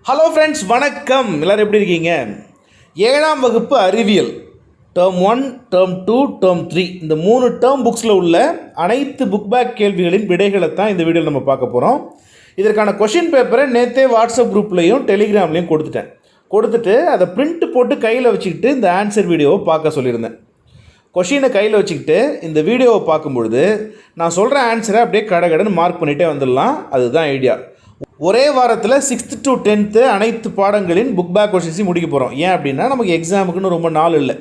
Hello friends, வணக்கம். எல்லோரும் எப்படி இருக்கீங்க? 7ஆம் வகுப்பு அறிவியல் டேர்ம் 1, டேர்ம் 2, டேர்ம் 3 இந்த 3 டேர்ம் புக்ஸில் உள்ள அனைத்து புக் பேக் கேள்விகளின் விடைகளை தான் இந்த வீடியோவில் நம்ம பார்க்க போகிறோம். இதற்கான கொஷின் பேப்பரை நேற்றே வாட்ஸ்அப் குரூப்லேயும் டெலிகிராம்லேயும் கொடுத்துட்டு அதை பிரிண்ட் போட்டு கையில் வச்சுக்கிட்டு இந்த ஆன்சர் வீடியோவை பார்க்க சொல்லியிருந்தேன். கொஷினை கையில் வச்சுக்கிட்டு இந்த வீடியோவை பார்க்கும்பொழுது நான் சொல்கிற ஆன்சரை அப்படியே கடகடன்னு மார்க் பண்ணிகிட்டே வந்துடலாம். அதுதான் ஐடியா. ஒரே வாரத்தில் 6th to 10th அனைத்து பாடங்களின் புக் பேக் கொஷின்ஸையும் முடிக்க போகிறோம். ஏன் அப்படின்னா நமக்கு எக்ஸாமுக்குன்னு ரொம்ப நாள் இல்லை.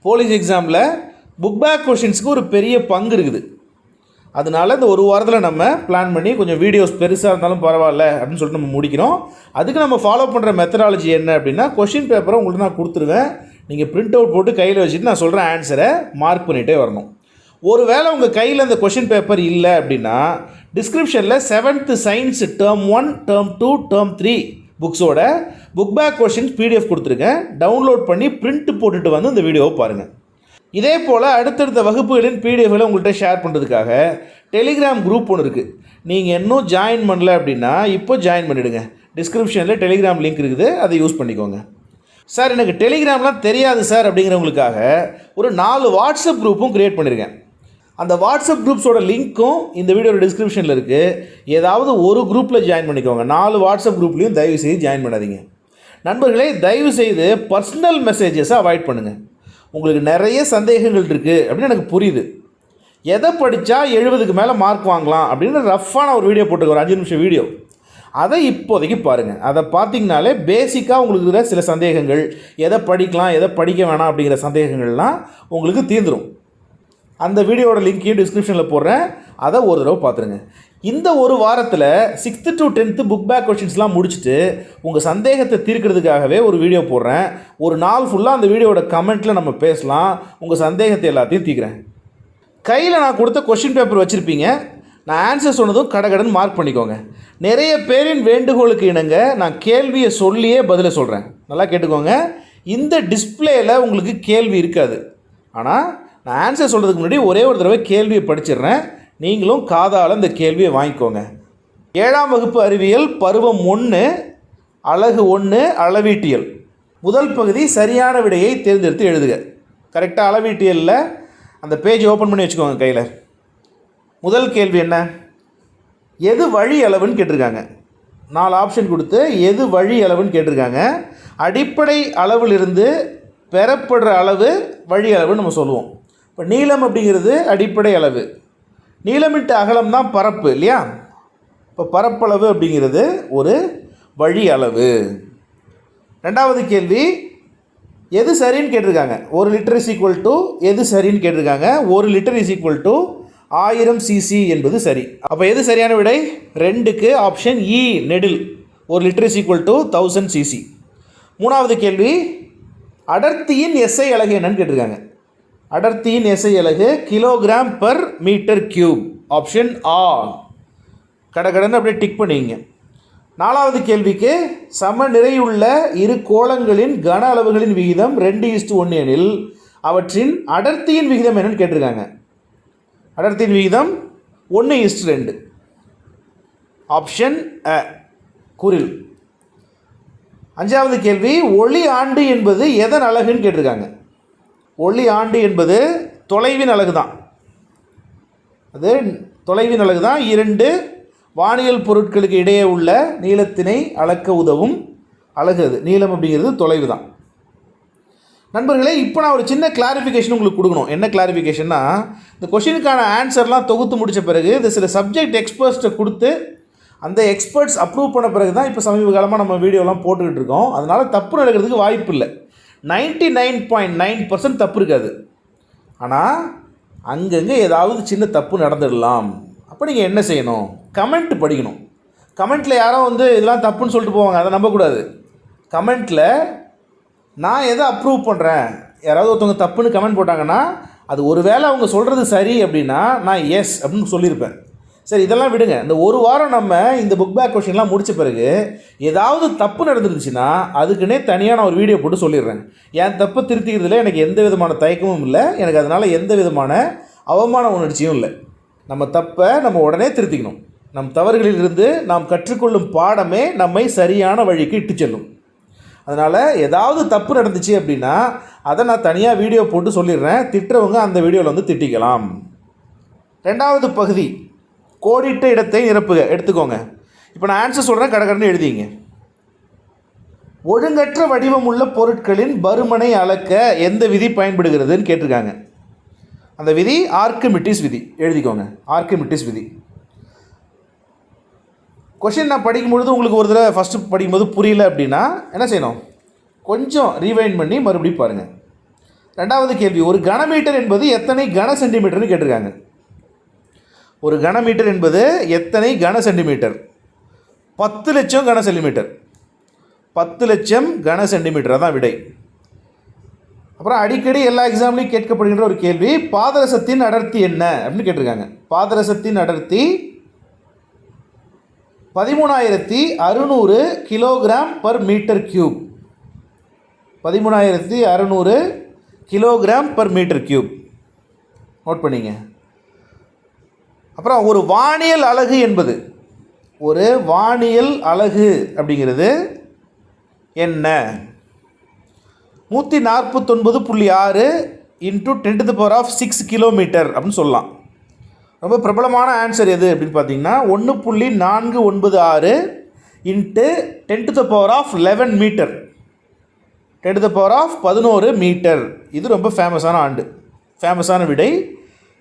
போலீஸ் எக்ஸாமில் புக் பேக் கொஷின்ஸுக்கு ஒரு பெரிய பங்கு இருக்குது. அதனால இந்த ஒரு வாரத்தில் நம்ம பிளான் பண்ணி கொஞ்சம் வீடியோஸ் பெருசாக இருந்தாலும் பரவாயில்ல அப்படின்னு சொல்லிட்டு நம்ம முடிக்கிறோம். அதுக்கு நம்ம ஃபாலோ பண்ணுற மெத்தடாலஜி என்ன அப்படின்னா, கொஷின் பேப்பரை உங்களுக்கு நான் கொடுத்துருவேன். நீங்கள் பிரிண்ட் அவுட் போட்டு கையில் வச்சுட்டு நான் சொல்கிற ஆன்சரை மார்க் பண்ணிகிட்டே வரணும். ஒரு வேளை உங்கள் கையில் அந்த கொஷின் பேப்பர் இல்லை அப்படின்னா டிஸ்கிரிப்ஷனில் 7th science term 1, term 2, term 3 புக்ஸோட புக் பேக் கொஷின்ஸ் PDF கொடுத்துருக்கேன். டவுன்லோட் பண்ணி பிரிண்ட் போட்டுட்டு வந்து இந்த வீடியோவை பாருங்கள். இதே போல் அடுத்தடுத்த வகுப்புகளின் PDFகளை உங்கள்கிட்ட ஷேர் பண்ணுறதுக்காக டெலிகிராம் குரூப் ஒன்று இருக்குது. நீங்கள் இன்னும் ஜாயின் பண்ணல அப்படின்னா இப்போ ஜாயின் பண்ணிவிடுங்க. டிஸ்கிரிப்ஷனில் டெலிகிராம் லிங்க் இருக்குது, அதை யூஸ் பண்ணிக்கோங்க. சார், எனக்கு டெலிகிராம்லாம் தெரியாது சார் அப்படிங்கிறவங்களுக்காக ஒரு 4 வாட்ஸ்அப் குரூப்பும் க்ரியேட் பண்ணியிருக்கேன். அந்த வாட்ஸ்அப் குரூப்ஸோட லிங்க்கும் இந்த வீடியோட டிஸ்கிரிப்ஷனில் இருக்குது. ஏதாவது ஒரு குரூப்பில் ஜாயின் பண்ணிக்கோங்க. 4 வாட்ஸ்அப் குரூப்லேயும் தயவு செய்து ஜாயின் பண்ணாதீங்க. நண்பர்களே, தயவு செய்து பர்சனல் மெசேஜஸை அவாய்ட் பண்ணுங்கள். உங்களுக்கு நிறைய சந்தேகங்கள் இருக்குது அப்படின்னு எனக்கு புரியுது. எதை படித்தா 70க்கு மேலே மார்க் வாங்கலாம் அப்படின்னு ரஃப்பான ஒரு வீடியோ போட்டுருக்கோம், ஒரு 5 நிமிஷம் வீடியோ. அதை இப்போதைக்கு பாருங்கள். அதை பார்த்திங்கனாலே பேசிக்காக உங்களுக்கு இருக்கிற சில சந்தேகங்கள், எதை படிக்கலாம் எதை படிக்க வேணாம் அப்படிங்கிற சந்தேகங்கள்லாம் உங்களுக்கு தீர்ந்துடும். அந்த வீடியோட லிங்க்கையும் டிஸ்கிரிப்ஷனில் போடுறேன், அதை ஒரு தடவை பார்த்துருங்க. இந்த ஒரு வாரத்தில் 6th to 10th book back கொஷின்ஸ்லாம் முடிச்சுட்டு உங்கள் சந்தேகத்தை தீர்க்கிறதுக்காகவே ஒரு வீடியோ போடுறேன். ஒரு நாள் ஃபுல்லாக அந்த வீடியோட கமெண்ட்டில் நம்ம பேசலாம். உங்கள் சந்தேகத்தை எல்லாத்தையும் தீர்க்கிறேன். கையில் நான் கொடுத்த கொஷின் பேப்பர் வச்சுருப்பீங்க. நான் ஆன்சர் சொன்னதும் கடகடன்னு மார்க் பண்ணிக்கோங்க. நிறைய பேரின் வேண்டுகோளுக்கு இணங்க நான் கேள்வியை சொல்லியே பதிலை சொல்கிறேன். நல்லா கேட்டுக்கோங்க. இந்த டிஸ்பிளேயில் உங்களுக்கு கேள்வி இருக்காது. ஆனால் நான் ஆன்சர் சொல்கிறதுக்கு முன்னாடி ஒரே ஒரு தடவை கேள்வியை படிச்சிடுறேன். நீங்களும் காதால் இந்த கேள்வியை வாங்கிக்கோங்க. 7ஆம் வகுப்பு அறிவியல் பருவம் 1, அலகு 1 அளவீட்டியல். முதல் பகுதி சரியான விடையை தேர்ந்தெடுத்து எழுதுக. கரெக்டாக அளவீட்டியலில் அந்த பேஜ் ஓப்பன் பண்ணி வச்சுக்கோங்க கையில். முதல் கேள்வி என்ன? எது வழி அளவுன்னு கேட்டிருக்காங்க. 4 ஆப்ஷன் கொடுத்து எது வழி அளவுன்னு கேட்டிருக்காங்க. அடிப்படை அளவிலிருந்து பெறப்படுற அளவு வழி அளவுன்னு நம்ம சொல்லுவோம். இப்போ நீளம் அப்படிங்கிறது அடிப்படை அளவு. நீளமிட்டு அகலம் தான் பரப்பு இல்லையா? இப்போ பரப்பளவு அப்படிங்கிறது ஒரு வழி அளவு. 2வது கேள்வி, எது சரின்னு கேட்டிருக்காங்க. 1 லிட்டர் இஸ் ஈக்குவல் டு எது சரின்னு கேட்டிருக்காங்க. 1 litre is equal to 1000 cc என்பது சரி. அப்போ எது சரியான விடை? 2க்கு ஆப்ஷன் இ நெடில். 1 litre is equal to 1000 cc. 3வது கேள்வி, அடர்த்தியின் SI அலகு என்னன்னு கேட்டிருக்காங்க. அடர்த்தியின் SI அலகு kilogram per metre cube. Option ஆ. கடகடன்னு அப்படியே டிக் பண்ணிங்க. 4வது கேள்விக்கு, சம நிறையுள்ள இரு கோளங்களின் கன அளவுகளின் விகிதம் 2:1 எனில் அவற்றின் அடர்த்தியின் விகிதம் என்னன்னு கேட்டிருக்காங்க. அடர்த்தியின் விகிதம் 1:2. ஆப்ஷன் அ குரில். 5வது கேள்வி, ஒளி ஆண்டு என்பது எதன் அலகுன்னு கேட்டிருக்காங்க. ஒளி ஆண்டு என்பது தொலைவின் அலகு தான். அது தொலைவின் அலகு தான். 2 வானியல் பொருட்களுக்கு இடையே உள்ள நீளத்தினை அளக்க உதவும் அலகு அது. நீளம் அப்படிங்கிறது தொலைவு தான். நண்பர்களே, இப்போ நான் ஒரு சின்ன கிளாரிஃபிகேஷன் உங்களுக்கு கொடுக்கணும். என்ன கிளாரிஃபிகேஷன்னா, இந்த கொஷினுக்கான ஆன்சர்லாம் தொகுத்து முடித்த பிறகு இது சில சப்ஜெக்ட் எக்ஸ்பர்ட்ஸ்ட்டை கொடுத்து அந்த எக்ஸ்பர்ட்ஸ் அப்ரூவ் பண்ண பிறகு தான் இப்போ சமீப காலமாக நம்ம வீடியோலாம் போட்டுக்கிட்டு இருக்கோம். அதனால் தப்பு நடக்கிறதுக்கு வாய்ப்பு இல்லை. 99.9% தப்பு இருக்காது. ஆனால் அங்கங்கே ஏதாவது சின்ன தப்பு நடந்துடலாம். அப்போ நீங்கள் என்ன செய்யணும்? கமெண்ட் படிக்கணும். கமெண்ட்டில் யாரோ இதெல்லாம் தப்புன்னு சொல்லிட்டு போவாங்க, அதை நம்பக்கூடாது. கமெண்ட்டில் நான் எதை அப்ரூவ் பண்ணுறேன், யாராவது ஒருத்தவங்க தப்புன்னு கமெண்ட் போட்டாங்கன்னா அது ஒரு வேளை அவங்க சொல்கிறது சரி அப்படின்னா நான் எஸ் அப்படின்னு சொல்லியிருப்பேன். சரி, இதெல்லாம் விடுங்க. இந்த ஒரு வாரம் நம்ம இந்த புக் பேக் கொஷின்லாம் முடித்த பிறகு ஏதாவது தப்பு நடந்துருந்துச்சுன்னா அதுக்குன்னே தனியாக நான் ஒரு வீடியோ போட்டு சொல்லிடுறேன். என் தப்பை திருத்திக்கிறதுல எனக்கு எந்த விதமான தயக்கமும் இல்லை. எனக்கு அதனால் எந்த விதமான அவமான உணர்ச்சியும் இல்லை. நம்ம தப்பை நம்ம உடனே திருத்திக்கணும். நம் தவறுகளிலிருந்து நாம் கற்றுக்கொள்ளும் பாடமே நம்மை சரியான வழிக்கு இட்டு செல்லும். அதனால் ஏதாவது தப்பு நடந்துச்சு அப்படின்னா அதை நான் தனியாக வீடியோ போட்டு சொல்லிடுறேன். திட்டுறவங்க அந்த வீடியோவில் வந்து திட்டிக்கலாம். ரெண்டாவது பகுதி, கோடிட்ட இடத்தை நிரப்புக. எடுத்துக்கோங்க. இப்போ நான் ஆன்சர் சொல்கிறேன், கடகடன்னு எழுதிங்க. ஒழுங்கற்ற வடிவம் உள்ள பொருட்களின் பருமனை அளக்க எந்த விதி பயன்படுகிறதுன்னு கேட்டிருக்காங்க. அந்த விதி ஆர்க்கிமிடிஸ் விதி. எழுதிக்கோங்க, ஆர்க்கிமிடிஸ் விதி. கொஷின் நான் படிக்கும்பொழுது உங்களுக்கு ஒரு தடவை ஃபஸ்ட்டு படிக்கும்போது புரியல அப்படின்னா என்ன செய்யணும், கொஞ்சம் ரீவைண்ட் பண்ணி மறுபடியும் பாருங்கள். ரெண்டாவது கேள்வி, ஒரு கனமீட்டர் என்பது எத்தனை கன சென்டிமீட்டர்னு கேட்டிருக்காங்க. ஒரு கனமீட்டர் என்பது எத்தனை கன சென்டிமீட்டர்? 10 லட்சம் கன சென்டிமீட்டர். 10 லட்சம் கன சென்டிமீட்டர் தான் விடை. அப்புறம் அடிக்கடி எல்லா எக்ஸாம்லையும் கேட்கப்படுகின்ற ஒரு கேள்வி, பாதரசத்தின் அடர்த்தி என்ன அப்படின்னு கேட்டிருக்காங்க. பாதரசத்தின் அடர்த்தி 13,600 kilogram per metre cube. 13,600 kilogram per metre cube. Note பண்ணிங்க. அப்புறம் ஒரு வானியல் அலகு என்பது, ஒரு வானியல் அலகு அப்படிங்கிறது என்ன? 149.6 × 10⁻6 கிலோமீட்டர் அப்படின்னு சொல்லலாம். ரொம்ப பிரபலமான ஆன்சர் எது அப்படின்னு பார்த்தீங்கன்னா 1.496 × 10⁻11 மீட்டர், 10⁻11 மீட்டர். இது ரொம்ப ஃபேமஸான விடை.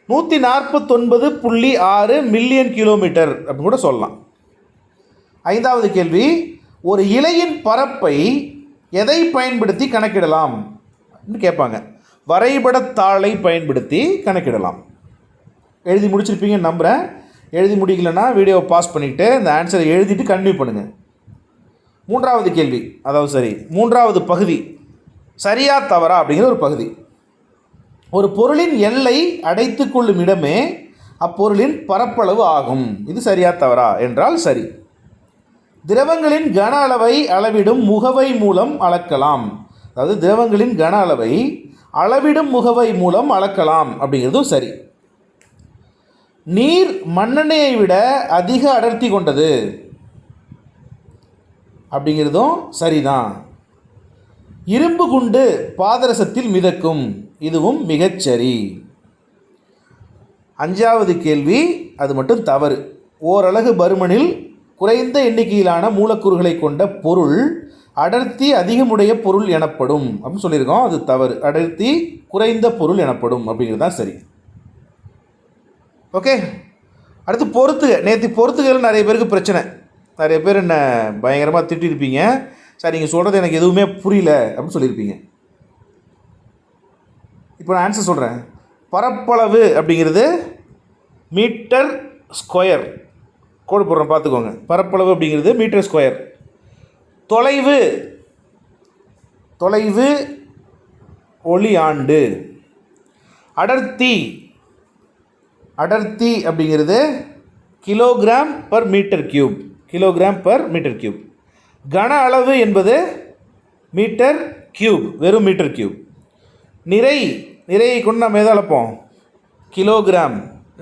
149.6 மில்லியன் கிலோமீட்டர் அப்படின்னு கூட சொல்லலாம். ஐந்தாவது கேள்வி, ஒரு இலையின் பரப்பை எதை பயன்படுத்தி கணக்கிடலாம் அப்படின்னு கேட்பாங்க. வரைபடத்தாளை பயன்படுத்தி கணக்கிடலாம். எழுதி முடிச்சிருப்பீங்கன்னு நம்புகிறேன். எழுதி முடிக்கலைன்னா வீடியோவை பாஸ் பண்ணிவிட்டு இந்த ஆன்சரை எழுதிட்டு கண்டினியூ பண்ணுங்கள். மூன்றாவது கேள்வி, மூன்றாவது பகுதி, சரியா தவறா அப்படிங்கிற ஒரு பகுதி. ஒரு பொருளின் எல்லை அடைத்து கொள்ளும் இடமே அப்பொருளின் பரப்பளவு ஆகும். இது சரியா தவறா என்றால் சரி. திரவங்களின் கன அளவை அளவிடும் முகவை மூலம் அளக்கலாம். அதாவது திரவங்களின் கன அளவை அளவிடும் முகவை மூலம் அளக்கலாம் அப்படிங்கிறதும் சரி. நீர் மண்ணெண்ணெயை விட அதிக அடர்த்தி கொண்டது அப்படிங்கிறதும் சரிதான். இரும்பு குண்டு பாதரசத்தில் மிதக்கும், இதுவும் மிகச்சரி. அஞ்சாவது கேள்வி, அது மட்டும் தவறு. ஓரலகு பருமனில் குறைந்த எண்ணிக்கையிலான மூலக்கூறுகளை கொண்ட பொருள் அடர்த்தி அதிகமுடைய பொருள் எனப்படும் அப்படின்னு சொல்லியிருக்கோம். அது தவறு. அடர்த்தி குறைந்த பொருள் எனப்படும் அப்படிங்கிறது தான் சரி. ஓகே, அடுத்து பொறுத்துக. நேற்று பொறுத்துகள் நிறைய பேருக்கு பிரச்சனை. நிறைய பேர் என்ன பயங்கரமாக திட்டிருப்பீங்க. சார் நீங்கள் சொல்கிறது எனக்கு எதுவுமே புரியல அப்படின்னு சொல்லியிருப்பீங்க. இப்போ நான் ஆன்சர் சொல்கிறேன். பரப்பளவு அப்படிங்கிறது மீட்டர் ஸ்கொயர். கோடு போடுறேன் பார்த்துக்கோங்க. பரப்பளவு அப்படிங்கிறது மீட்டர் ஸ்கொயர். தொலைவு ஒளி ஆண்டு. அடர்த்தி அப்படிங்கிறது கிலோகிராம் பர் மீட்டர் கியூப். கன அளவு என்பது மீட்டர் கியூப், வெறும் மீட்டர் கியூப். நிறையை கொண்டு நம்ம எதை அளப்போம்? கிலோகிராம்.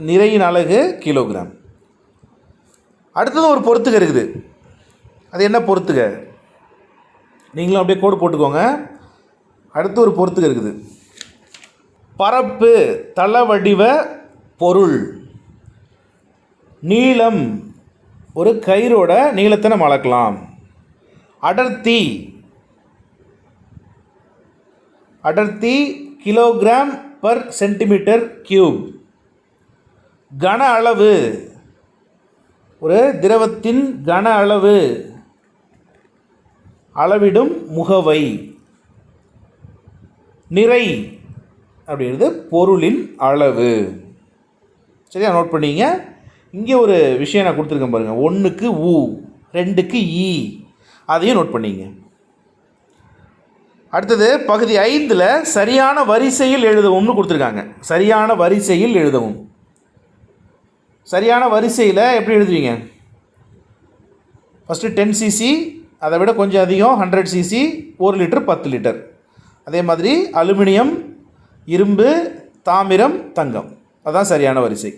நிறையின் அலகு கிலோகிராம். அடுத்தது ஒரு பொறுத்துக இருக்குது. அது என்ன பொறுத்துக? நீங்களும் அப்படியே கோடு போட்டுக்கோங்க. அடுத்து ஒரு பொறுத்துக இருக்குது. பரப்பு தள வடிவ பொருள். நீளம், ஒரு கயிறோட நீளத்தை நம்ம அளக்கலாம். அடர்த்தி கிலோகிராம் பர் சென்டிமீட்டர் கியூப். கன அளவு, ஒரு திரவத்தின் கன அளவு, அளவிடும் முகவை. நிறை அப்படிங்கிறது பொருளின் அளவு. சரியா, நோட் பண்ணிங்க. இங்கே ஒரு விஷயம் நான் கொடுத்துருக்கேன் பாருங்கள். 1க்கு ஊ, 2க்கு ஈ, அதையும் நோட் பண்ணிங்க. அடுத்தது பகுதி 5ல் சரியான வரிசையில் எழுதவும்னு கொடுத்துருக்காங்க. சரியான வரிசையில் எழுதவும். சரியான வரிசையில் எப்படி எழுதுவீங்க? ஃபஸ்ட்டு 10 cc, அதை விட கொஞ்சம் அதிகம் 100 cc, 1 லிட்டர் 10 லிட்டர். அதே மாதிரி அலுமினியம், இரும்பு, தாமிரம், தங்கம். அதுதான் சரியான வரிசை.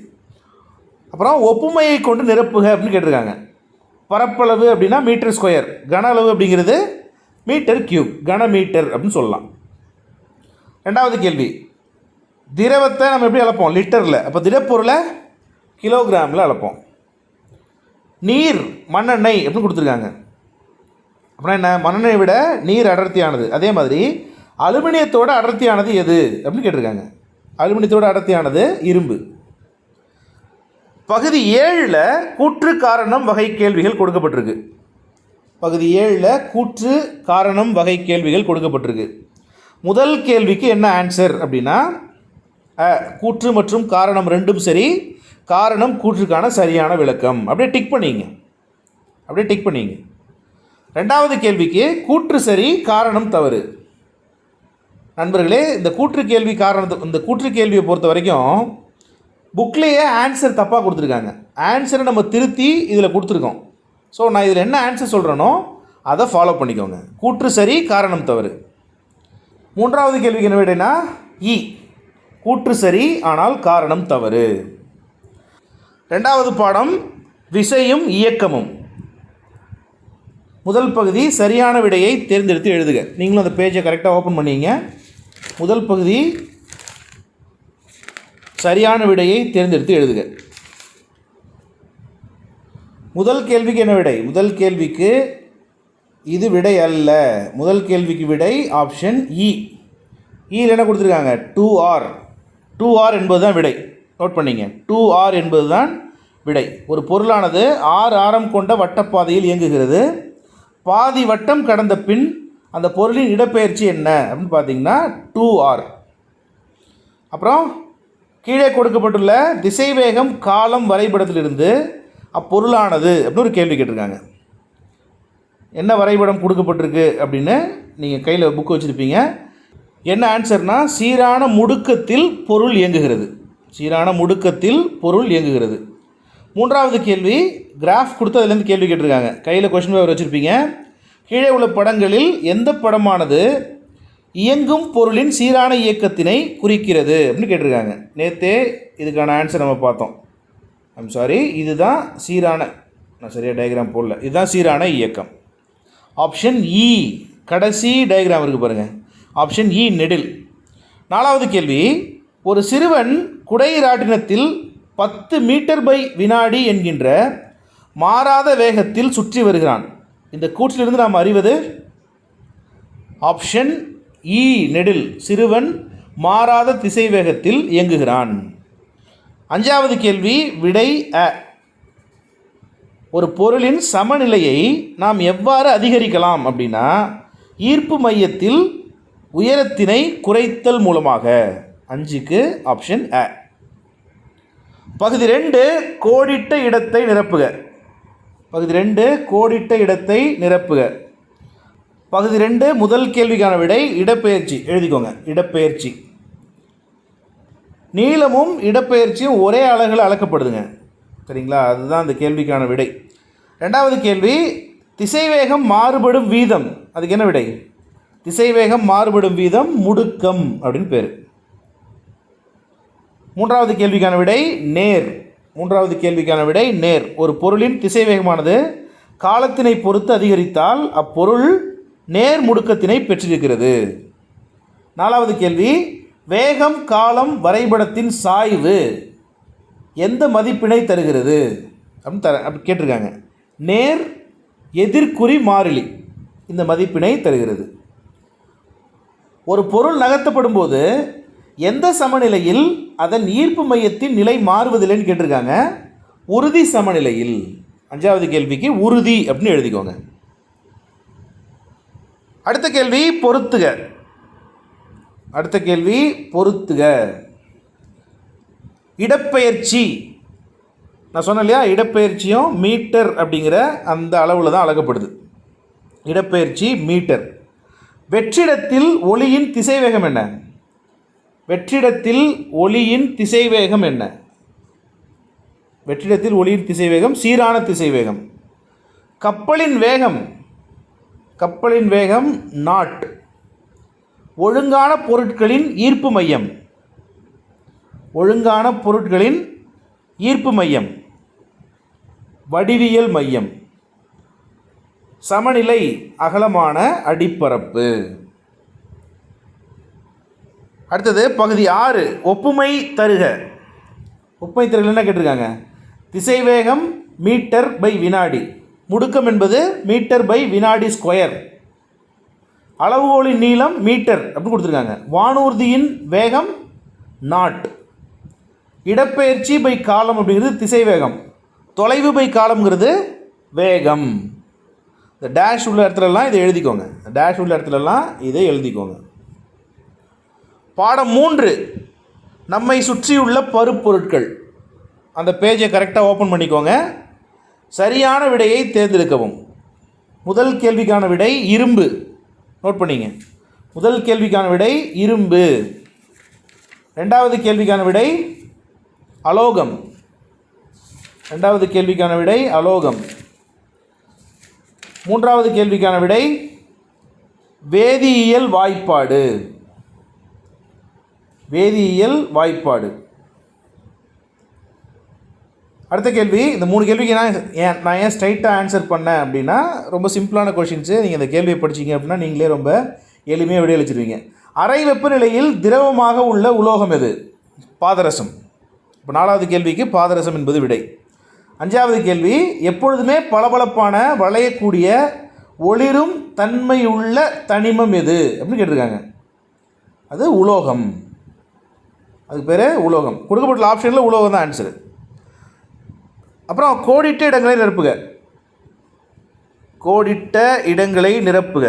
அப்புறம் ஒப்புமையை கொண்டு நிரப்புக அப்படின்னு கேட்டிருக்காங்க. பரப்பளவு அப்படின்னா மீட்டர் ஸ்கொயர், கன அளவு அப்படிங்கிறது மீட்டர் கியூப், கன மீட்டர் அப்படின்னு சொல்லலாம். ரெண்டாவது கேள்வி, திரவத்தை நம்ம எப்படி அளப்போம்? லிட்டரில். அப்போ திடப்பொருளை கிலோகிராமில் அளப்போம். நீர் மண்ணெண்ணெய் அப்படின்னு கொடுத்துருக்காங்க. அப்புறம் என்ன? மண்ணெண்ணெயை விட நீர் அடர்த்தியானது. அதே மாதிரி அலுமினியத்தோட அடர்த்தியானது எது அப்படின்னு கேட்டிருக்காங்க. அலுமினியத்தோட அடர்த்தியானது இரும்பு. பகுதி 7ல் கூற்று காரணம் வகை கேள்விகள் கொடுக்கப்பட்டிருக்கு. பகுதி 7ல் கூற்று காரணம் வகை கேள்விகள் கொடுக்கப்பட்டிருக்கு. முதல் கேள்விக்கு என்ன ஆன்சர் அப்படின்னா கூற்று மற்றும் காரணம் ரெண்டும் சரி, காரணம் கூற்றுக்கான சரியான விளக்கம். அப்படியே டிக் பண்ணிங்க. ரெண்டாவது கேள்விக்கு கூற்று சரி, காரணம் தவறு. நண்பர்களே, இந்த கூற்று கேள்வியை பொறுத்த வரைக்கும் புக்லேயே ஆன்சர் தப்பாக கொடுத்துருக்காங்க. ஆன்சரை நம்ம திருத்தி இதில் கொடுத்துருக்கோம். ஸோ நான் இதில் என்ன ஆன்சர் சொல்கிறேனோ அதை ஃபாலோ பண்ணிக்கோங்க. கூற்று சரி, காரணம் தவறு. மூன்றாவது கேள்விக்கு என்ன விடைனா கூற்று சரி ஆனால் காரணம் தவறு. ரெண்டாவது பாடம் விசையும் இயக்கமும். முதல் பகுதி சரியான விடையை தேர்ந்தெடுத்து எழுதுக. நீங்களும் அந்த பேஜை கரெக்டாக ஓப்பன் பண்ணிங்க. முதல் பகுதி சரியான விடையை தேர்ந்தெடுத்து எழுதுக. முதல் கேள்விக்கு என்ன விடை? முதல் கேள்விக்கு இது விடை அல்ல. முதல் கேள்விக்கு விடை ஆப்ஷன் இயில் என்ன கொடுத்துருக்காங்க? 2R என்பது தான் விடை. நோட் பண்ணிங்க, 2R என்பது தான் விடை. ஒரு பொருளானது 6 ஆரம் கொண்ட வட்டப்பாதையில் இயங்குகிறது. பாதி வட்டம் கடந்த பின் அந்த பொருளின் இடப்பெயர்ச்சி என்ன அப்படின்னு பார்த்தீங்கன்னா 2R. அப்புறம் கீழே கொடுக்கப்பட்டுள்ள திசைவேகம் காலம் வரைபடத்திலிருந்து அப்பொருளானது அப்படின்னு ஒரு கேள்வி கேட்டிருக்காங்க. என்ன வரைபடம் கொடுக்கப்பட்டிருக்கு அப்படின்னு நீங்கள் கையில் புக்கு வச்சுருப்பீங்க. என்ன ஆன்சர்னா சீரான முடுக்கத்தில் பொருள் இயங்குகிறது. மூன்றாவது கேள்வி கிராஃப் கொடுத்து அதுலேருந்து கேள்வி கேட்டிருக்காங்க. கையில் கொஸ்டின் பேப்பர் வச்சுருப்பீங்க. கீழே உள்ள படங்களில் எந்த படமானது இயங்கும் பொருளின் சீரான இயக்கத்தினை குறிக்கிறது அப்படின்னு கேட்டிருக்காங்க. நேற்றே இதுக்கான ஆன்சர் நம்ம பார்த்தோம். இதுதான் சீரான, நான் சரியாக டயக்ராம் போடல, இதுதான் சீரான இயக்கம். ஆப்ஷன் கடைசி டயக்ராம் இருக்குது பாருங்கள். ஆப்ஷன் நெடில். நாலாவது கேள்வி, ஒரு சிறுவன் குடைராட்டினத்தில் 10 மீட்டர் பை வினாடி என்கின்ற மாறாத வேகத்தில் சுற்றி வருகிறான். இந்த கூற்றிலிருந்து நாம் அறிவது ஆப்ஷன் நெடில், சிறுவன் மாறாத திசை வேகத்தில் இயங்குகிறான். அஞ்சாவது கேள்வி விடை ஒரு பொருளின் சமநிலையை நாம் எவ்வாறு அதிகரிக்கலாம் அப்படின்னா ஈர்ப்பு மையத்தில் உயரத்தினை குறைத்தல் மூலமாக. 5க்கு ஆப்ஷன் பகுதி 2 கோடிட்ட இடத்தை நிரப்புக. பகுதி 2 முதல் கேள்விக்கான விடை இடப்பெயர்ச்சி. எழுதிக்கோங்க, இடப்பெயர்ச்சி. நீளமும் இடப்பெயர்ச்சியும் ஒரே அலகில் அளக்கப்படுதுங்க. சரிங்களா? அதுதான் அந்த கேள்விக்கான விடை. ரெண்டாவது கேள்வி திசைவேகம் மாறுபடும் வீதம். அதுக்கு என்ன விடை? திசைவேகம் மாறுபடும் வீதம் முடுக்கம் அப்படின்னு பேர். மூன்றாவது கேள்விக்கான விடை நேர். ஒரு பொருளின் திசைவேகமானது காலத்தினை பொறுத்து அதிகரித்தால் அப்பொருள் நேர் முடுக்கத்தினை பெற்றிருக்கிறது. நாலாவது கேள்வி வேகம் காலம் வரைபடத்தின் சாய்வு எந்த மதிப்பினை தருகிறது அப்படி கேட்டிருக்காங்க. நேர் எதிர்குறி மாறிலி இந்த மதிப்பினை தருகிறது. ஒரு பொருள் நகர்த்தப்படும் போது எந்த சமநிலையில் அதன் ஈர்ப்பு மையத்தின் நிலை மாறுவதில்லைன்னு கேட்டிருக்காங்க. உறுதி சமநிலையில். 5வது கேள்விக்கு உறுதி அப்படின்னு எழுதிக்கோங்க. அடுத்த கேள்வி பொறுத்துக. இடப்பெயர்ச்சி. நான் சொன்னேன் இல்லையா, இடப்பெயர்ச்சியும் மீட்டர் அப்படிங்கிற அந்த அளவில் தான் அளக்கப்படுது. இடப்பெயர்ச்சி மீட்டர். வெற்றிடத்தில் ஒளியின் திசைவேகம் என்ன? வெற்றிடத்தில் ஒளியின் திசைவேகம் சீரான திசைவேகம். கப்பலின் வேகம் நாட். ஒழுங்கான பொருட்களின் ஈர்ப்பு மையம். வடிவியல் மையம், சமநிலை அகலமான அடிப்பரப்பு. அடுத்தது பகுதி 6 ஒப்புமை தருக. ஒப்புமை தருக என்ன கேட்டிருக்காங்க? திசைவேகம் மீட்டர் பை வினாடி, முடுக்கம் என்பது மீட்டர் பை வினாடி ஸ்கொயர், அளவுகோலின் நீளம் மீட்டர் அப்படின்னு கொடுத்துருக்காங்க, வானூர்தியின் வேகம் நாட், இடப்பெயர்ச்சி பை காலம் அப்படிங்கிறது திசைவேகம், தொலைவு பை காலம்ங்கிறது வேகம். இந்த டேஷ் உள்ள இடத்துலலாம் இதை எழுதிக்கோங்க, டேஷ் உள்ள இடத்துலலாம் இதை எழுதிக்கோங்க. பாடம் 3 நம்மை சுற்றியுள்ள பருப்பொருட்கள். அந்த பேஜை கரெக்டாக ஓப்பன் பண்ணிக்கோங்க. சரியான விடையை தேர்ந்தெடுக்கவும். முதல் கேள்விக்கான விடை இரும்பு. நோட் பண்ணிங்க. முதல் கேள்விக்கான விடை இரும்பு. ரெண்டாவது கேள்விக்கான விடை அலோகம். ரெண்டாவது கேள்விக்கான விடை அலோகம். மூன்றாவது கேள்விக்கான விடை வேதியியல் வாய்ப்பாடு. வேதியியல் வாய்ப்பாடு. அடுத்த கேள்வி, இந்த 3 கேள்விக்கு நான் ஏன் ஸ்ட்ரைட்டாக ஆன்சர் பண்ணேன் அப்படின்னா, ரொம்ப சிம்பிளான கொஷின்ஸு. நீங்கள் இந்த கேள்வியை படிச்சிங்க அப்படின்னா நீங்களே ரொம்ப எளிமையாக விடையளிச்சிருவீங்க. அறை வெப்பநிலையில் திரவமாக உள்ள உலோகம் எது? பாதரசம். இப்போ 4வது கேள்விக்கு பாதரசம் என்பது விடை. 5வது கேள்வி, எப்பொழுதுமே பளபளப்பான வளையக்கூடிய ஒளிரும் தன்மையுள்ள தனிமம் எது அப்படின்னு கேட்டிருக்காங்க. அது உலோகம். அதுக்கு பேர் உலோகம். கொடுக்கப்பட்ட ஆப்ஷனில் உலோகம் தான் ஆன்சரு. அப்புறம் கோடிட்ட இடங்களை நிரப்புக. கோடிட்ட இடங்களை நிரப்புக.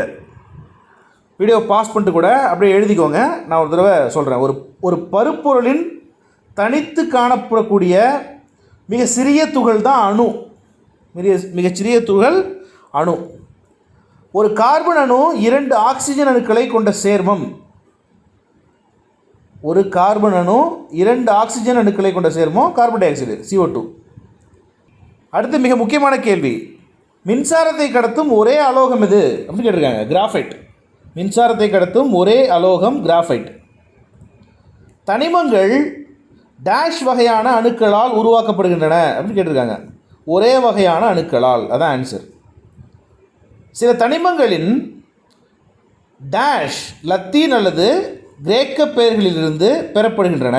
வீடியோ பாஸ் பண்ணிட்டு கூட அப்படியே எழுதிக்கோங்க. நான் ஒரு தடவை சொல்கிறேன். ஒரு பருப்பொருளின் தனித்து காணப்படக்கூடிய மிக சிறிய துகள் தான் அணு. மிகச்சிறிய துகள் அணு. ஒரு கார்பன் அணு 2 ஆக்சிஜன் அணுக்களை கொண்ட சேர்மம். ஒரு கார்பன் அணு 2 ஆக்சிஜன் அணுக்களை கொண்ட சேர்மம் கார்பன் டை ஆக்சைடு, CO2. அடுத்து மிக முக்கியமான கேள்வி, மின்சாரத்தை கடத்தும் ஒரே அலோகம் எது அப்படின்னு கேட்டிருக்காங்க. கிராஃபைட். மின்சாரத்தை கடத்தும் ஒரே அலோகம் கிராஃபைட். தனிமங்கள் டேஷ் வகையான அணுக்களால் உருவாக்கப்படுகின்றன அப்படின்னு கேட்டிருக்காங்க. ஒரே வகையான அணுக்களால், அதான் ஆன்சர். சில தனிமங்களின் டேஷ் லத்தீன் அல்லது கிரேக்க பெயர்களிலிருந்து பெறப்படுகின்றன.